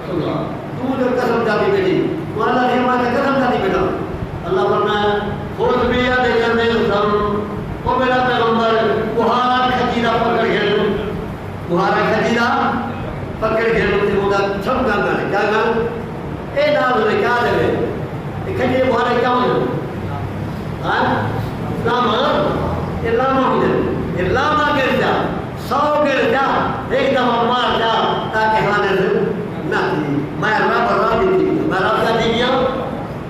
سنا تو جو قسم جاتی بیٹی وہ اللہ نے ہمارے قسم جاتی بیٹا اللہ فرمایا خود بھی یاد کرنے سم وہ میرا پیغمبر بہار خجیدہ پکڑ گئے بہارا خجیدہ پکڑ گئے تے وہ چھپ گانا ہے کیا گانا اے نام نے کیا دے اے خجیدہ بہارا کیا ہو ہاں لاما اے لاما گر جا 100 گر جا ایک دفعہ مار جا تاکہ ہمارے نہ میں رب راضی تھی میں رب کا دی گیا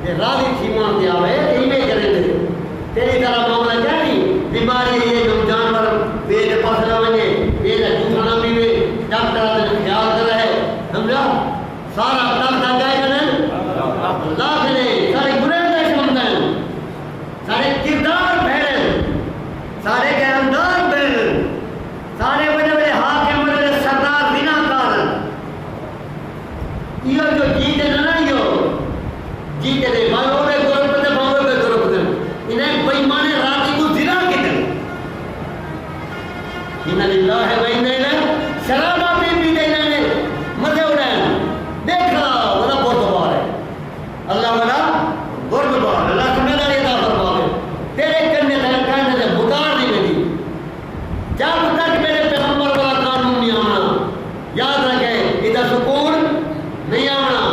یہ راضی تھی مان دیا ہے ایویں کرے تھے تیری طرح معاملہ کیا نہیں بیماری یہ جو جانور بے پاس نہ ونے بے جھوٹا نہ پیوے ڈاکٹر نے خیال کر رہے سمجھا سارا ڈاکٹر جائے کرے اللہ نے سارے گناہ کا سمجھن سارے کردار بھیڑ سارے کے انداز بھیڑ سارے بڑے بڑے حاکم بڑے سردار بنا کار یہ جو جیتے نہ یہ جیتے دے باہر میں گروپ تے باہر میں گروپ تے انہیں بے ایمان راتی کو زنا کیتے ان للہ و انا الیہ شرابا پی دے نے مزے اڑائے دیکھا ولا بہت بار ہے اللہ والا بہت بار اللہ سمجھ رہا ہے فرماوے تیرے کرنے تے کہنے تے بگاڑ نہیں لگی جب تک میرے پیغمبر والا قانون نہیں آنا یاد رکھے ادھر سکون نہیں آنا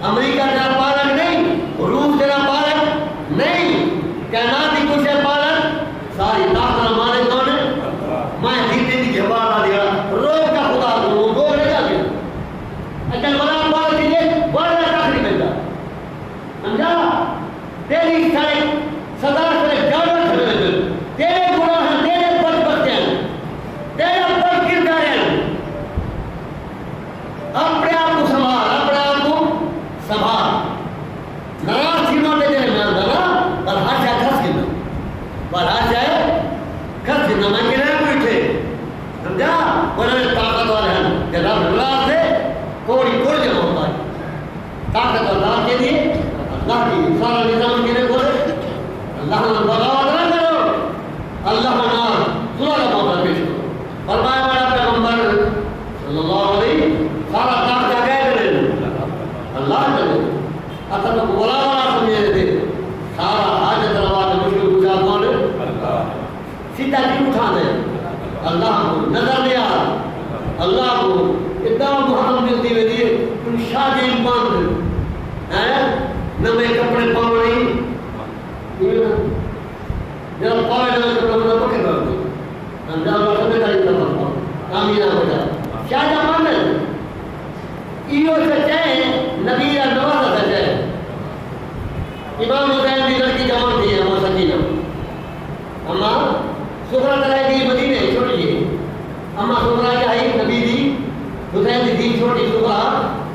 امریکہ کا پالک نہیں روس کا پالک نہیں کائناتی کچھ پالک ساری طاقت ہمارے کون ہے میں جیتے کی جواب آ دیا روز کا خدا کو وہ لے جا کے اچھا بڑا پال دیجیے بڑا کاٹ نہیں ملتا سمجھا تیری سارے سدا سے جانور چلے تیرے گناہ تیرے پر بچتے ہیں تیرے پر کردار ہیں اپنے آپ کو سنبھال اپنے آپ کو سنبھال ناراض سینوں میں تیرے میں اندر پر ہر جائے گھس گنا پر ہر جائے گھس گنا میں کہ نہیں کوئی تھے سمجھا بڑے طاقت والے ہیں کہ رب اللہ سے کوئی جمع ہوتا ہے طاقت اللہ کے لیے اللہ کی سارا نظام کے لیے بولے اللہ نے بغاوت نہ کرو اللہ نے سورہ کا موقع پیش کرو فرمایا میرا پیغمبر صلی اللہ علیہ سارا کام کیا گئے کرے اللہ کرے اصل کو بلا بلا سمجھے تھے سارا حاجت روا سے مشکل گزار کون ہے سیدھا کی اٹھا دے اللہ کو نظر لیا اللہ کو اتنا محرم ملتی ہوئی دیئے ان شادی امپان ہے نہ میں کپڑے پاؤں نہیں جب پاؤں نہ کپڑے پاؤں پکے کر دیں ہم جاؤ سمجھ کاری نہ پاؤں کامینا ہو جا شاید امان ہے ایو سچے نبی یا نواز سچے امام حسین کی لڑکی جوان تھی اما سکینہ اما سفرہ طرح کی مدینے چھوٹی ہے اما سفرہ کیا ہے نبی دی حسین دی دین چھوٹی سفرہ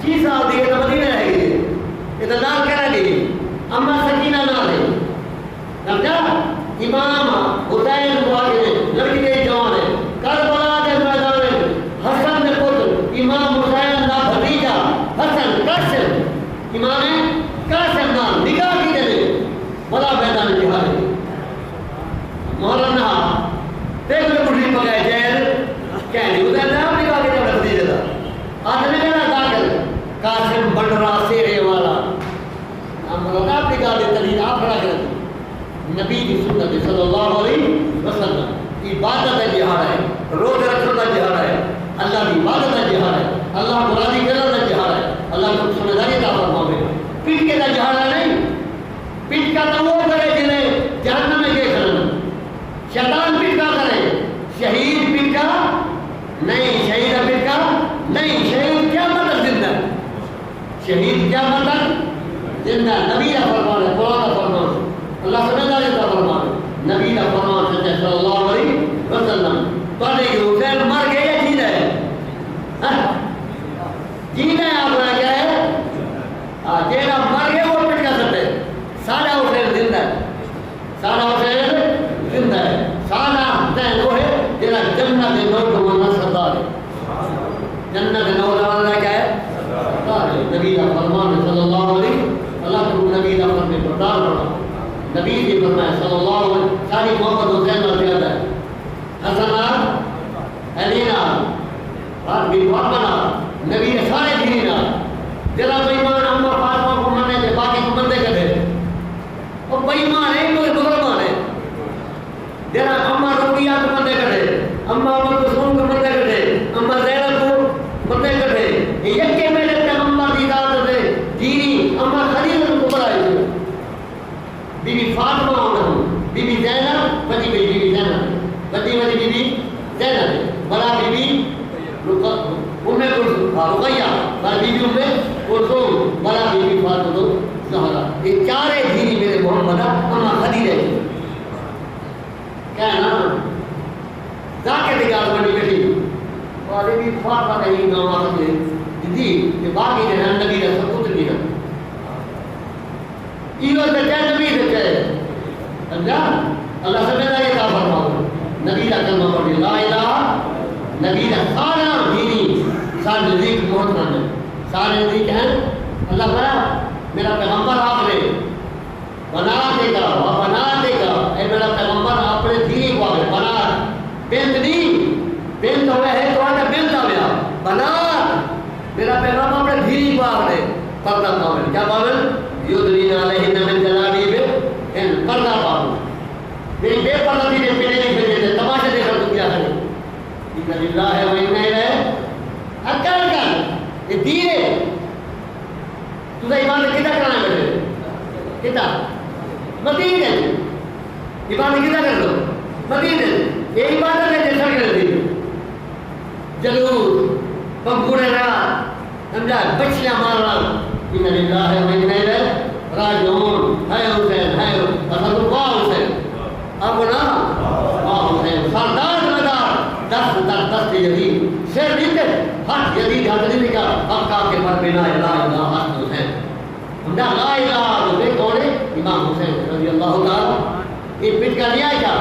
6 سال دی تو مدینے رہ گئی اتنا کہنا گئی سمجھا؟ امام حسین کو آگے لڑکی کے جوان ہے، کربلا کے میدان میں حسن نے پتر امام حسین کا بھتیجا حسن قاسم، امام قاسم نام نکاح کی دے بڑا میدان جہاد ہے۔ مولانا دیکھ لو بڑھی پکائے جیل کہنے حسین نے آپ نکاح کی دے بھتیجا تھا آدمی کہنا داخل قاسم بنڈرا سیرے والا مولانا آپ نکاح دے تلید آپ کھڑا کر نبی کی سنت صلی اللہ علیہ وسلم عبادت ہے جہاد ہے، روزہ رکھنا جہاد ہے، اللہ کی عبادت ہے جہاد ہے، اللہ کو راضی کرنا جہاد ہے، اللہ کو سمجھداری عطا فرماوے۔ پیٹ کے دا جہاد نہیں، پیٹ کا تو وہ کرے جنہیں جہنم میں گئے کرنا، شیطان پیٹ کا کرے، شہید پیٹ کا نہیں، شہید پیٹ کا نہیں، شہید کیا مطلب زندہ، شہید کیا مطلب زندہ، نبی کا فرمان ہے، قرآن کا فرمان ہے، اللہ سمجھداری کا فرمان ہے، نبی کا فرمان ہے صلی اللہ علیہ وسلم۔ پڑھے کہ حسین مر گئے یا جینا ہے؟ جینا ہے آپ نے کیا ہے؟ جینا مر گئے وہ پٹ کا سکتے، سارا حسین زندہ ہے، سارا حسین زندہ ہے، سارا حسین وہ ہے جینا جنت نوجوانا سردار ہے، جنت نوجوانا کیا ہے؟ سردار ہے، نبی کا فرمان ہے صلی اللہ علیہ، اللہ کو نبی کا فرمان بردار پڑھا، نبی کی فرمائے صلی اللہ علیہ وسلم، ساری محمد حسین کا زیادہ ہے، حسن علینا اور بھی فاطمہ نبی نے سارے دینی جلا بےمان اما فاطمہ کو ماننے تھے، باقی کو بندے کرتے اور بےمان ہے کوئی مسلمان ہے، جلا اما رقیہ کو بندے کرتے، اما ام کلثوم کو بندے کرتے، اما زینب کو بندے کرتے، یکے میں پیغمبر دی ذات سے دینی اما خدیجہ کو بلائے بی بی فاطمہ انہوں بی بی زینب بڑی بی بی زینب بڑی بڑی بی بی زینب بڑا بی بی رقیہ بڑا بی بی کلثوم بڑا بی بی فاطمہ زہرا، یہ چارے دینی میرے محمد اما خدیجہ کیا ہے نا ذاکر دگار بڑی بیٹی اور بی بی فاطمہ نہیں نام آتے جی کہ باقی جہاں نبی رسول پتر بھی ہے ایلو سے کیا نبی سے کیا ہے سمجھا؟ اللہ سمجھداری کا فرماؤ نبی کا کلمہ پڑھی لا الہ، نبی کا سارا دینی سارے نزدیک محترم ہے، سارے نزدیک ہیں اللہ بڑا میرا پیغمبر آپ نے بنا دے گا وہ بنا دے گا، اے میرا پیغمبر اپنے دینی کو آگے بنا بنت نہیں بنت ہوئے ہے تو آگے بنت آگیا بنا میرا پیغمبر اپنے دینی کو آگے پردہ پاول کیا پاول یدنین علیہن من جلابیبہن پردہ پاول میری بے پردہ تھی نے پینے نہیں بھیجے تھے تماشے دے کر تو کیا کرے اِنَّ لِلَّهِ وَإِنَّ إِلَيْهِ اکر کر یہ دین ہے تُجھے عبادت کتا کرنا ہے بیٹے کتا مدین ہے عبادت کتا کر لو مدین ہے یہ عبادت ہے جیسا کر دی جلوس پمپوڑے رات سمجھا بچیاں مارنا اِنَّ لِلَّهِ وَإِنَّ إِلَيْهِ راجعون ہے حسین ہے حسن واہ حسین اپنا واہ حسین سردار مدار دست در دست یزید شیر دیتے ہاتھ یزید حضرت نے کہا حقا کے پر بنا لا الہ حسن حسین ہمیں لا الہ حسین کون ہے امام حسین رضی اللہ تعالیٰ یہ پیٹ کا نہیں آئے گا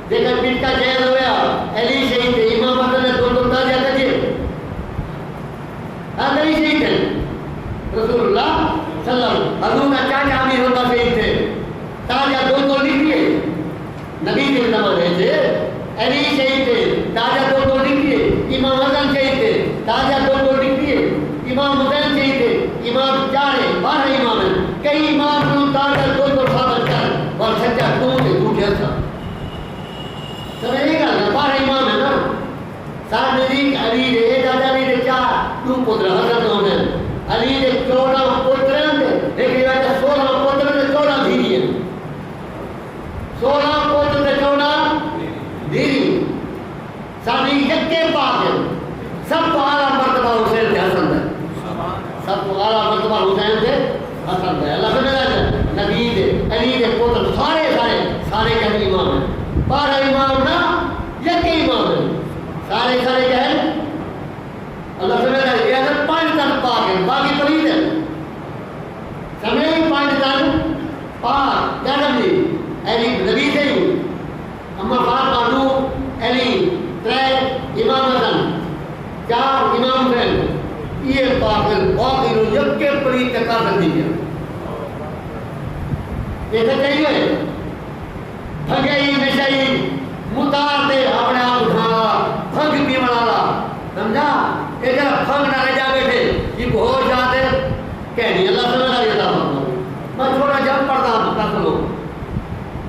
دیکھیں پیٹ کا جہل ہویا علی شہید تھے امام حسن نے دو تاج آتے تھے علی شہید تھے رسول اللہ صلی اللہ علیہ وسلم حضور کا چاچا امیر ہوتا شہید تھے تاجہ دو لکھیے نبی کے زمانے سے علی شہید تھے تاجہ دو لکھیے امام حسن شہید تھے تاجہ دو لکھیے امام حسین شہید تھے امام چارے 12 امام ہیں کئی امام کو تاجہ دو ثابت کر اور سچا تو سے جھوٹے اچھا سمجھے گا 12 امام ہیں نا ساتھ نزدیک علی دے دادا علی دے 4 تو پتر حضرت حسین علی دے 14 پتر ہیں ایک روایت 16 پتر نے 14 دھیری ہیں 16 پتر نے 14 دھیری سامنے یکے پاک ہے سب کو اعلیٰ مرتبہ حسین سے حسن ہے سب کو اعلیٰ مرتبہ حسین سے حسن ہے اللہ سمجھا جائے نبی دے علی دے پتر سارے کہنے امام ہیں 12 امام نا یکے امام ہیں سارے کیا ہیں اللہ سمجھا جائے یہ حضرت 5 تن پاک ہیں باقی پلید ہیں سمجھے 5 تن پاک کیا نبی نہیں ہوئے بھگئی نشئی متار دے اپنے آپ اٹھانا بھگ بھی بنانا سمجھا کہ جب بھگ نہ رہ جا بیٹھے یہ ہو جاتے کہنی اللہ سے میرا یہ دعوت میں تھوڑا جب پڑھتا ہوں کر لو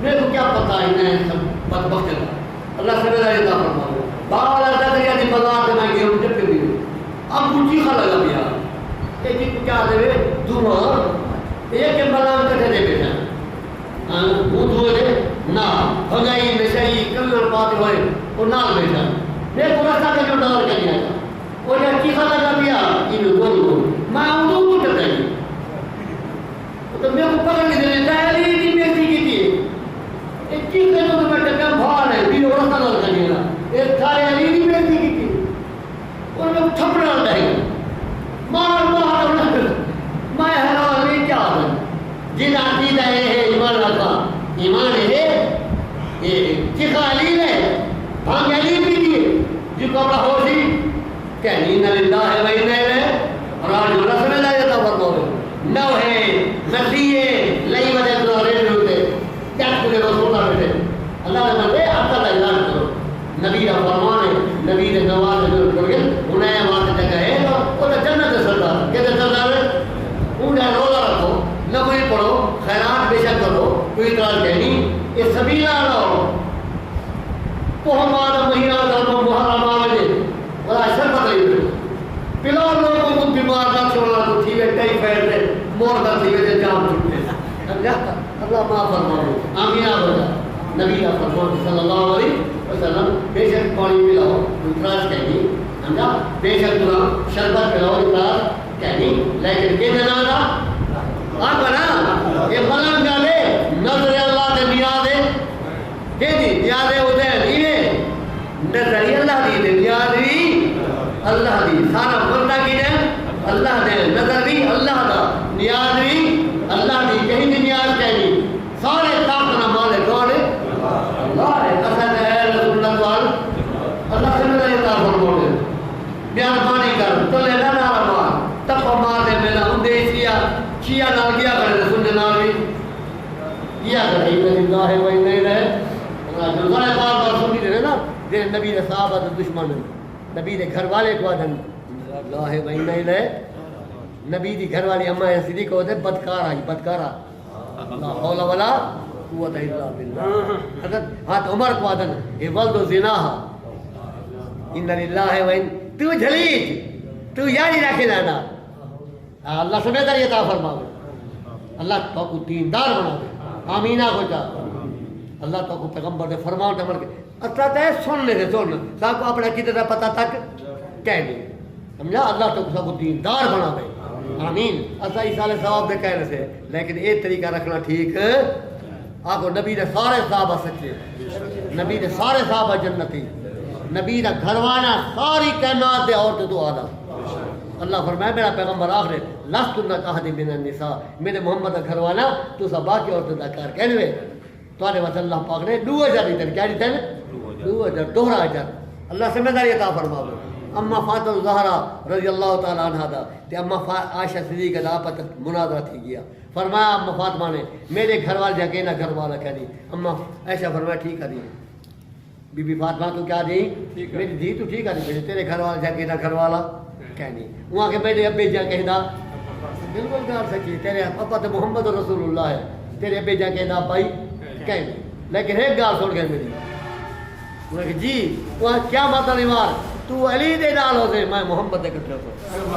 میرے کو کیا پتا ہے سب بدبخت ہے اللہ سے میرا یہ دعوت باہر اللہ دریا دی بازار سے میں گیا جب بھی اب کچھ کھا لگا بیا ایک ایک کیا دے دونوں ایک کے بلان کٹے دے بیٹھا وہ دھوئے دے نہ بھگائی نشائی کلر پاتے ہوئے وہ نال بیٹھا میں کو رستہ کے جو ڈال کے لیا تھا وہ جب چیخا لگا بیا انہوں گول گول میں اندھوں کو کرتا ہی تو میں کو پکڑ کے دینے تیاری نہیں بیٹھی کی تھی ایک چیخ کے جو میں ٹکم بھار ہے بھی رستہ ڈال کے لیا ایک تیاری نہیں بیٹھی کی تھی اور میں تھپڑ ڈالتا ہے مار میں حیران نہیں کیا ہے جن عقیدہ ہے ایمان رکھا ایمان ہے یہ چیخا علی ہے بھانگ علی بھی دیئے جو کبرا ہو سی کہنی نللہ ہے وہی نہیں رہے اور آج اللہ سے ملا جاتا فرمو ہے نو ہے نسیے لئی وجہ تو رہے ہوتے کیا تجھے رسول اللہ بیٹھے اللہ نے ملتے آپ کا اعلان کرو نبی کا فرمان ہے نبی کے نواز جو کر گئے انہیں وہاں سے جگہ ہے تو وہ جنت سردار کہتے سردار ہے انہیں روزہ رکھو نماز پڑھو خیرات بے شک کرو کوئی اعتراض کہنی یہ سبیلہ رہو محمد مہینہ دھرم محرم آوے بڑا شربت رہی بیٹھو پلاؤ لوگوں کو بیمار نہ چھوڑنا تو تھی ہے کئی پیر دے مور کا تھی ہے جام چھوٹے سمجھا اللہ معاف فرماؤ آمین آ جا نبی کا فرمان صلی اللہ علیہ وسلم بے شک پانی پلاؤ اعتراض کہنی سمجھا بے شک شربت پلاؤ اعتراض کہنی لیکن کہ جنانا آپ بنا یہ ملنگ گالے نظر اللہ دے نیاد ہے کہ دی نیاد ہے ادھے نہیں ہے نظری اللہ دی دے نیاد بھی اللہ دی سارا بندہ کی دے اللہ دے نظر بھی اللہ دا نیاد بھی اللہ دی کہیں دی نیاد کہنی سارے طاقت نمالے کون ہے اللہ ہے قصد ہے رسول اللہ وال اللہ سے میرا یہ تعفر بولے بیان مانی کر تو لے نہ نارا مار تب مار دے میرا اندے شیعہ نال کیا کرے رسول نال بھی کیا کرے اللہ ہے وہی نہیں رہے جو ذرا بار بار سنی رہے نا دے نبی نے صحابہ دشمن نبی نے گھر والے کو آدھن اللہ ہے وہی نہیں رہے نبی دی گھر والی اماں صدیق کو دے بدکارا ہی بدکارا لا حول ولا قوت الا باللہ حضرت ہاتھ عمر کو آدھن اے ولد زناہا ان للہ و ان تو جھلیت تو یاری رکھے لانا اللہ سے بہتر یہ عطا فرماوے اللہ تو کو دیندار بنا دے آمینہ ہو جا اللہ تو کو پیغمبر دے فرمان دے مر کے اتا تے سن لے سن صاحب کو اپنا عقیدہ دا پتہ تک کہہ دے سمجھا اللہ تو کو دیندار بنا دے آمین اسا ایسال ثواب دے کہنے سے لیکن ایک طریقہ رکھنا ٹھیک آگو نبی دے سارے صحابہ سچے نبی دے سارے صحابہ جنتی نبی دا گھروانا ساری کائنات دے عورت تو آدھا اللہ فرمائے میرا پیغمبر آخر لستن کہدی من النساء میرے محمد کا گھروانا تو سب باقی عورتوں دا کار کہنے ہوئے تو آنے وقت اللہ پاک نے 2000 دیتے کیا دیتے ہیں 2000 دوہرا اجر اللہ سے میداری عطا فرماوے اما فاطمہ الزہرا رضی اللہ تعالی عنہ دا تے اما عائشہ صدیقہ دا آپت مناظرہ تھی گیا فرمایا اما فاطمہ نے میرے گھر والے جا کے نہ گھر والا کہہ دی اما عائشہ فرمایا ٹھیک ہے دی بی بی فاطمہ تو کیا دی میری دی تو ٹھیک ہے دی تیرے گھر والے جا کے نہ گھر والا کہنی وہاں کے میرے ابے جا کہنا بالکل کہا سکی تیرے ابا تو محمد رسول اللہ ہے تیرے ابے جا کہنا بھائی کہنی لیکن ایک گال سن گئے میری انہوں نے کہ جی وہاں کیا ماتا نیوار تو علی دے نال ہو دے میں محمد دے کٹھے ہو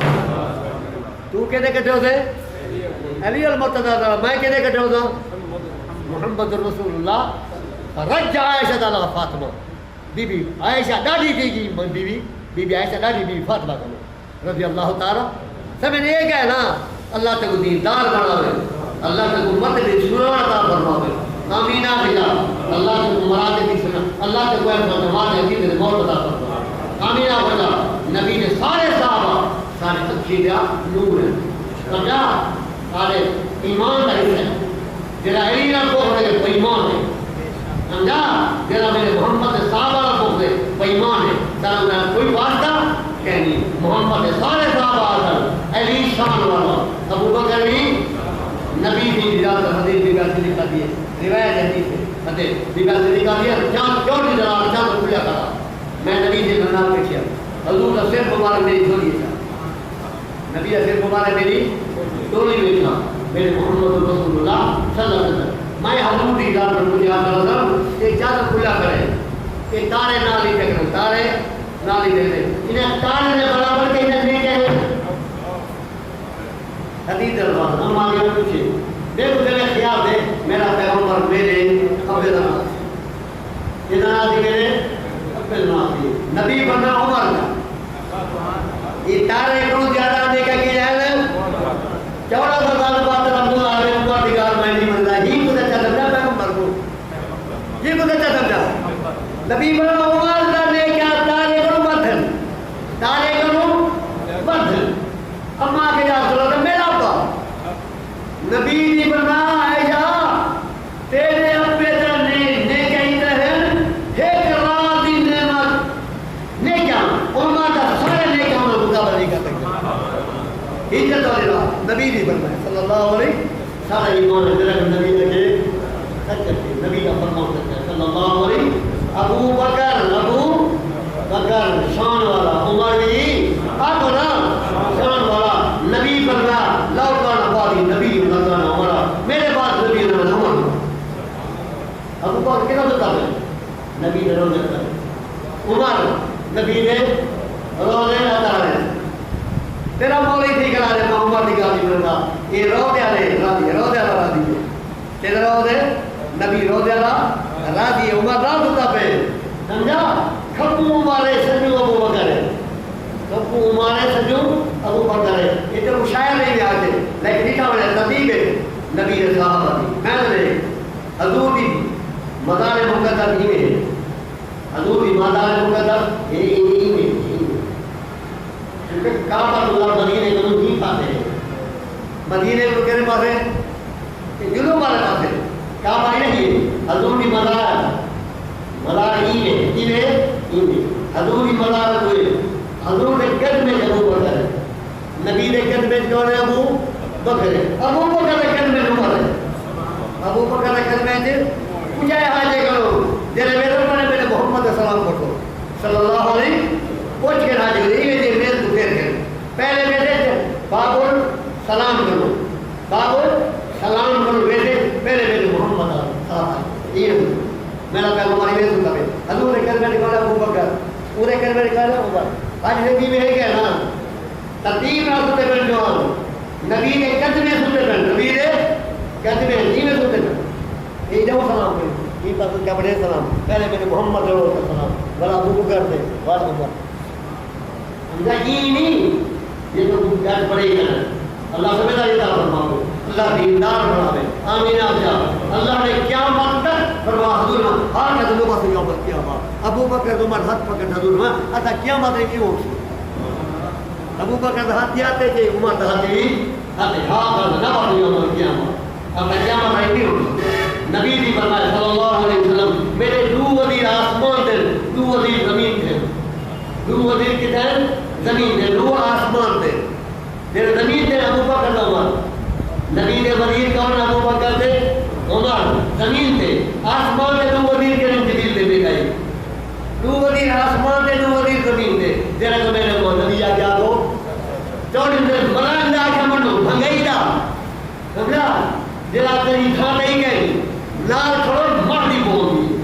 تو کہ دے کٹھے ہو دے علی المرتضی میں کہ دے کٹھے ہو دے محمد رسول اللہ رج عائشہ تعالی فاطمہ بی بی عائشہ ڈاڈی کی گی بی بی عائشہ ڈاڈی بی فاطمہ کا رضی اللہ تعالی سب نے یہ کہا نا اللہ تے کو دیندار بناوے اللہ تے کو مت دے سننا عطا فرماوے آمین بلا اللہ تے کو مراد دی سنا اللہ تے کو نماز دی تے موت عطا فرماوے آمین بلا نبی نے سارے صحابہ سارے عقیدہ نور ہے سمجھا سارے ایمان کا حصہ ہے جڑا علی نہ کو ہے وہ ایمان ہے سمجھا جڑا میرے محمد صحابہ کو ہے وہ ایمان ہے سارا کوئی واسطہ کہنی محمد سارے صحابہ آدھر علی شان والا ابو بکر بھی نبی بھی اجازت حدیث بھی ویسے لکھا دیے روایت حدیث ہے تے بیگا طریقہ دیا چاند کیوں نہیں جلا چاند کھلیا کرا میں نبی جی کا نام دیکھیا حضور کا سر مبارک میری جھولی تھا نبی کا سر مبارک میری جھولی میں تھا میرے محمد رسول اللہ صلی اللہ علیہ وسلم میں حضور کی ذات پر مجھے آتا رہا کہ چاند کھلا کرے کہ تارے نالی چکر تارے نالی چکر انہیں تارے نے برابر کے انہیں نہیں کہے حدیث الفاظ ہم آگے پوچھے دیکھو تیرے خیال دے میرا پیغمبر میرے ابے دناس کتنا آتی میرے ابے دناس نبی بننا عمر کا یہ تارے کو زیادہ آنے کا کی جائے گا 14 سال بعد عبداللہ علیہ عمر دگار میں نہیں بنتا یہ کچھ اچھا سمجھا پیغمبر کو یہ کچھ اچھا سمجھا نبی بننا عمر کا نے کیا تارے کو بدھن تارے کو بدھن اما کے جا سلو تو میرا ابا نبی نہیں بننا عائشہ تیرے ابے در نے کہیں رہن ایک رات دی نعمت نے کیا عمر کا سارے نے کیا انہوں مقابلہ نہیں کر سکتے عزت والی رات نبی نہیں بننا ہے صلی اللہ علیہ سارا ایمان ہے جرک نبی لگے نبی کا فرمان کرتے ہیں صلی اللہ علیہ ابو بکر شان والا عمر بھی آپ نا شان والا نبی بننا لوکانا بادی نبی لگانا ہمارا میرے بعد نبی نے بنا عمر ابو بکر کتنا بتا ہے نبی نے روزے کرے عمر نبی نے روزے عطا ہے تیرا مولی تھی کرا دے محمد کی گالی بننا یہ روزے والا راضی ہے تیرا روزے نبی روزے والا راضی ہے عمر راض ہوتا پہ سمجھا کھپو مارے سجو ابو بکر ہے کھپو مارے سجو ابو بکر ہے یہ تو شاعر نہیں آتے لیکن لکھا ہوا ہے ترتیب ہے نبی نے صحابہ دی میں نے حضور کی مزار مقدس ہی میں حضور کی مزار مقدس یہی میں کیونکہ کعبہ اللہ مدینے کو نہیں پاتے ہیں مدینے کو کہنے پاس ہے کہ جنوب والے پاس ہے کعبہ ہی نہیں ہے حضور کی مزار ہی ہے حضور کی مزار ہوئے حضور نے قد میں ابو بکر ہے نبی نے قد میں کون ہے ابو بکر ہے ابو بکر نے قد میں عمر ہے ابو بکر نے قد میں مجھے حاجے کرو جنہیں میرے اوپر میرے محمد سلام پڑھو صلی اللہ علیہ پوچھ کے حاجے کرو یہ میرے تو پھیر کرو پہلے بیٹے بابل سلام کرو بابل سلام کرو بیٹے پہلے بیٹے محمد سلام یہ میرا پیغمبر یہ سنتا ہے حضور نے قد میں نکالا ابو بکر پورے قد میں نکالا عمر آج نبی میں ہے کیا نا ترتیب نہ سنتے پہن جوان نبی نے قد میں سنتے پہن نبی نے قد میں جی میں سنتے پہن یہ جو سلام کریں یہ بات کیا بڑے سلام پہلے میرے محمد صلی اللہ علیہ وسلم بڑا ابو بکر تھے بعد عمر سمجھا یہ نہیں یہ تو یاد پڑے گا اللہ سمجھا یہ دار فرماؤ اللہ دیندار بناوے آمین آپ جا اللہ نے کیا مت تک فرما حضور ہر کا دلوں سے قیامت کیا ابو بکر عمر ہاتھ پکڑ حضور اتا قیامت ہے کیوں ابو بکر ہاتھ دیاتے تھے عمر ہاتھ ہی ہاتھ ہاتھ نہ بڑی عمر قیامت اب قیامت ہے کیوں نبی بھی فرمایا صلی اللہ علیہ وسلم میرے دو وزیر آسمان تھے دو وزیر زمین تھے دو وزیر کدھر زمین تھے دو آسمان تھے میرے زمین تھے ابو بکر عمر نبی کے وزیر کون ابو بکر تھے عمر زمین تھے آسمان تھے دو وزیر کے نام جبیل دے بے گئے دو وزیر آسمان تھے دو وزیر زمین تھے جرا کہ میرے کو نبی آ گیا تو چوڑی سے ملان دا کے منو بھنگئی دا سمجھا جرا تیری تھا نہیں گئی لال کھڑو مردی بول دی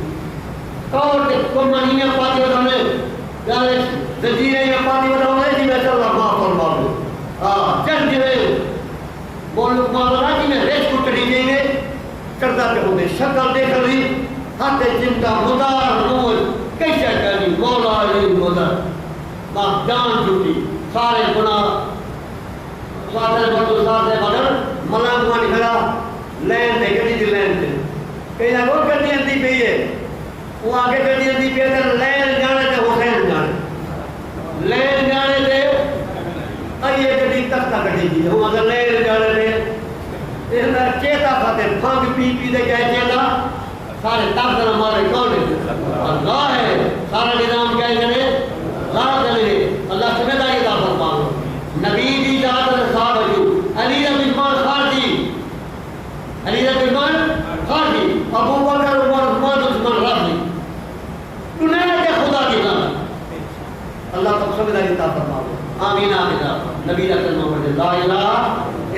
اور کو منی میں پاتی بتانے یار زنجیرے میں پاتی بتانے جی میں چل رہا معاف فرما دو ہاں چل جی بولو مالا جی میں ریچ کو کٹی گئی نے کرتا کے ہوتے شکل دیکھ رہی ہاتھ چمتا مدار نور کیسے کرنی مولا علی مدر ماں جان چھوٹی سارے گناہ ساتھ بڑھو ساتھ بڑھن ملان کو نکھرا لین دے گڑی دی لین دے کئی نہ وہ گڑی اندی پئی ہے وہ آگے گڑی اندی پئی ہے لین جانے تے حسین جانے لین جانے تے یہ گڑی تک تک گڑی دی وہ اگر لین جانے تے اس میں چیتا کھاتے پھانگ پی پی دے گئے چیتا سارے طاقت ہمارے کون ہے اللہ ہے سارا نظام کیا ہے اللہ دلے اللہ سمجھداری کا فرمان نبی دی ذات صاحب جو علی بن عثمان خارجی علی بن عثمان خارجی اللہ تب سمجھداری عطا فرماؤ. آمین آمین. نبی کا کلمہ پڑھے لا الہ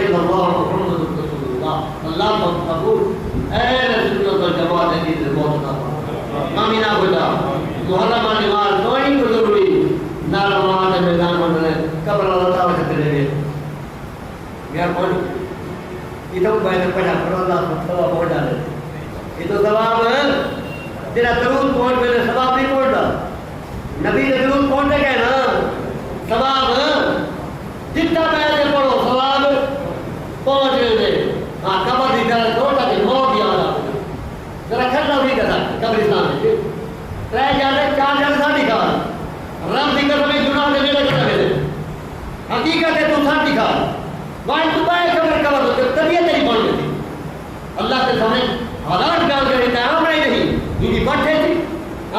الا اللہ محمد رسول اللہ. اللہ کو قبول اے رسول اللہ جماعت ہے جس موت عطا فرماؤ. آمین آمین. محرم نماز دوئی کو ضروری نارمات میدان منڈلے قبر اللہ تعالیٰ سے تلے گئے میرا پڑھ یہ تو بہت پڑھا پر اللہ کو ثواب پہنچ ڈالے. یہ تو ثواب ہے تیرا درود پہنچ میں نے ثواب نہیں پہنچ ڈال. نبی نے درود پہنچے گئے نا ثواب جتنا پہلے پڑھو ثواب پہنچ گئے تھے. ہاں قبر دی طرح چھوٹا کہ موت یاد آ ذرا کھڑا نہیں کرتا قبرستان میں رہ جاتے 4 جن ساڑھی کھا رب ذکر میں گناہ دے نیڑے کرتا ہے. حقیقت ہے تو ساڑھی کھا وائن تو بائے قبر ہوتے طبیعت تیری بڑھ گئی تھی. اللہ کے سامنے حالات گال کر دیتا ہے آمنے نہیں یہ بٹھے تھی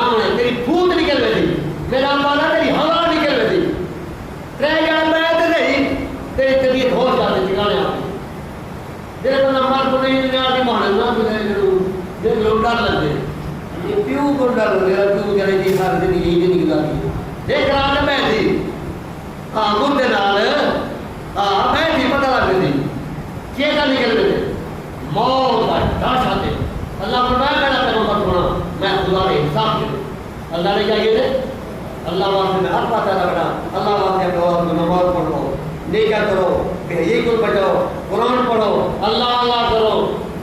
آمنے تیری پھوت نکل گئی تھی میرا بالا تیری ہوا نکل گئی تھی رہ جانا بیعت نہیں تیری طبیعت ہوش جاتے ٹھکانے آتے جیسے تو نمبر کو نہیں دنے آتی مہانے نہ تو دیکھ لوگ ڈر لگتے یہ پیو کو ڈر لگتے پیو جانے جی سارے دن یہی دن گزارتی دیکھ رہا تھا بیٹھی ہاں مردے نال ہاں بیٹھی پتہ لگ گئی تھی چیتا نکل گئے تھے موت کا ڈاش آتے. اللہ فرمایا میرا پیغمبر سنا میں خدا کے حساب کے اللہ نے کیا کہے تھے اللہ واسطے میں ہر بات ادا کرنا اللہ واسطے میں نماز پڑھو نیکا کرو بے حیائی کو بچاؤ قرآن پڑھو اللہ اللہ کرو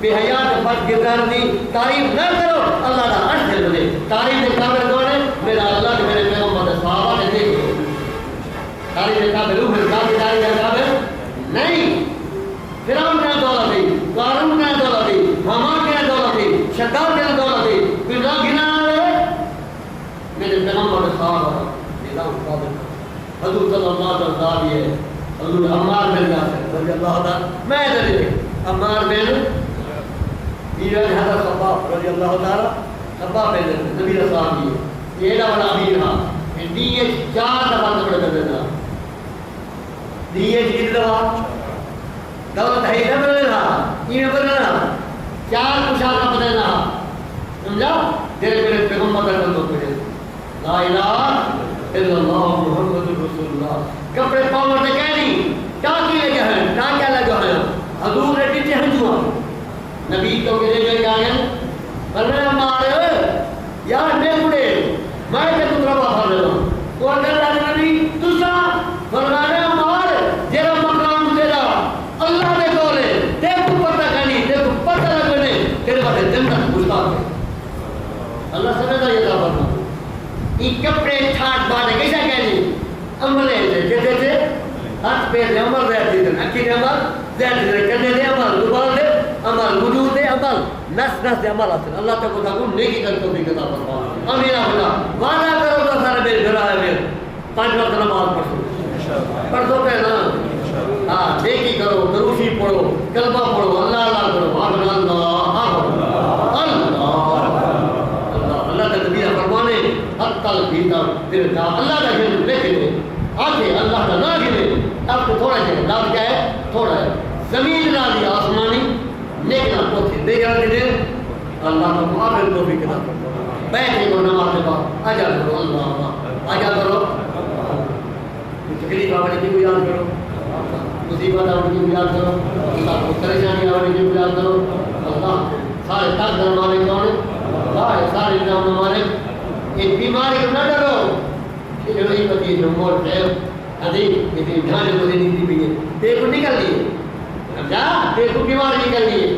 بے حیا کے فرض کردار دی تعریف نہ کرو اللہ کا عرش دل دے تعریف کے قابل کون ہے میرا اللہ کے میرے پیغمبر صحابہ نے دیکھو تعریف کے قابل روح کے قابل نہیں. فرعون نے دولت دی قارون نے دولت دی حامان نے دولت دی شداد نے دولت دی پھر نہ گنا ہے میرے پیغمبر صحابہ نظام قابل حضور صلی اللہ علیہ وسلم ہے حضور عمار بن یاسر رضی اللہ تعالی میں ادھر عمار بن یہ حضرت خباب رضی اللہ تعالی خباب بن نبی صاحب یہ بڑا امیر تھا دیے 4 دفعہ تکڑے کر دینا دیے کتنی دفعہ دولت ہے نہ بدلنا یہ بدلنا 4 کشا کا بدلنا سمجھا تیرے میرے پیغمبر کا نام پڑھے لا الہ الا اللہ محمد رسول اللہ. کپڑے پاؤں سے کہنی کیا کیے گئے ہیں کیا لگا ہے حضور نے ٹیچے ہیں جو نبی تو کے لے کیا ہے فرمایا ہمارے یار میں بڑے میں کہ تم ربا پڑھ رہا ہوں تو اگر نبی تجھا فرمایا ہمارے جرا مقام تیرا اللہ نے بولے دیکھو پتہ کہنی دیکھو پتہ لگنے تیرے بارے جنت گزار ہے اللہ سمجھا یہ تھا فرما یہ کپڑے چھاٹ باتیں کیسا کہنی عملے جیسے تھے ہاتھ پیر دے عمل رہتی تھے اکی دے عمل ذہن دے کرنے دے عمل دوبارہ دے عمل وجود دے عمل نس دے عمل آتے اللہ تک کو تاکو نیکی کر تو بھی کتا فرما امین آفلا وعدہ کرو تو سارے میرے گھر آئے میرے 5 وقت نماز پڑھ دو کہنا ہاں نیکی کرو دروشی پڑھو کلمہ پڑھو اللہ اللہ کرو آمین اللہ کا نبی فرمانے حتی الفیتا پھر کہا اللہ کا جن لے کے لے آگے اللہ کا نہ گرے اب تو تھوڑا جائے لاب کیا ہے تھوڑا ہے زمین راضی آسمانی نیکنا پوچھے دے گا کہ اللہ کا معافر کو بھی کتا بیٹھے کو نماز کے بعد آجا کرو اللہ اللہ آجا کرو تکلیف آنے کی بھی یاد کرو مصیبت آنے کی بھی یاد کرو اللہ کو پریشانی آنے کی بھی یاد کرو اللہ سارے تک درمانے کون سارے نام ہمارے ایک بیماری کو نہ ڈرو کہ جو نہیں پتی جو موت ہے عظیم اتنی جانے کو دینی تھی بھی ہے دیکھو نکل لیے سمجھا دیکھو بیماری نکل لیے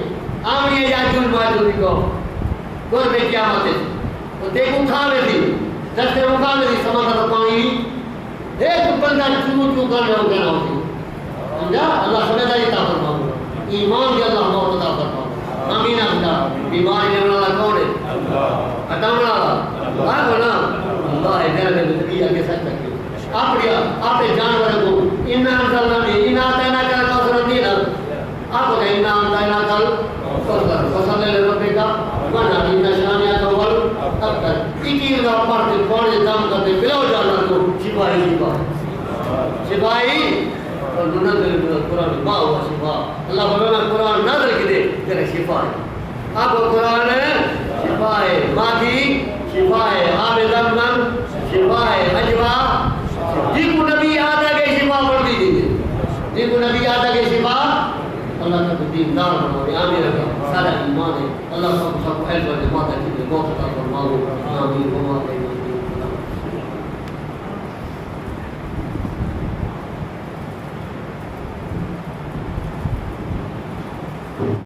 آمنی ہے یا جون ماجوری کو گور میں قیامت ہے تو دیکھو کھاوے تھی دستے مقامے تھی سمجھا تو پانی ایک بندہ چون کرنے ہو گیا ہوتی سمجھا اللہ سمجھا یہ تا فرماؤں ایمان کے اللہ موت تا فرماؤں آمین آمین بیماری نے بنا کون ہے اتامنا اللہ بنا اللہ ہے جنہ میں نبی آگے سچ تک آپ جانور کو انہا انزلنا میں انہا آتائنا کل کوثر نہیں رہا آپ کو کہیں انہا آتائنا کل کوثر کوثر لے ربے کا وانا انہا شانیہ کول اب تک ایکی اللہ پڑھتے پڑھتے دام کرتے بلاو جانور کو شفائی شفائی اور منزل قرآن ما ہوا شفا اللہ فرمانا قرآن نازل کی دے تیرے شفا ہے آپ کو قرآن شفا ہے ماں کی شفا ہے آب زمن شفا ہے اجوا فیض و جماعت کی بہت عطا فرماؤ. آمین.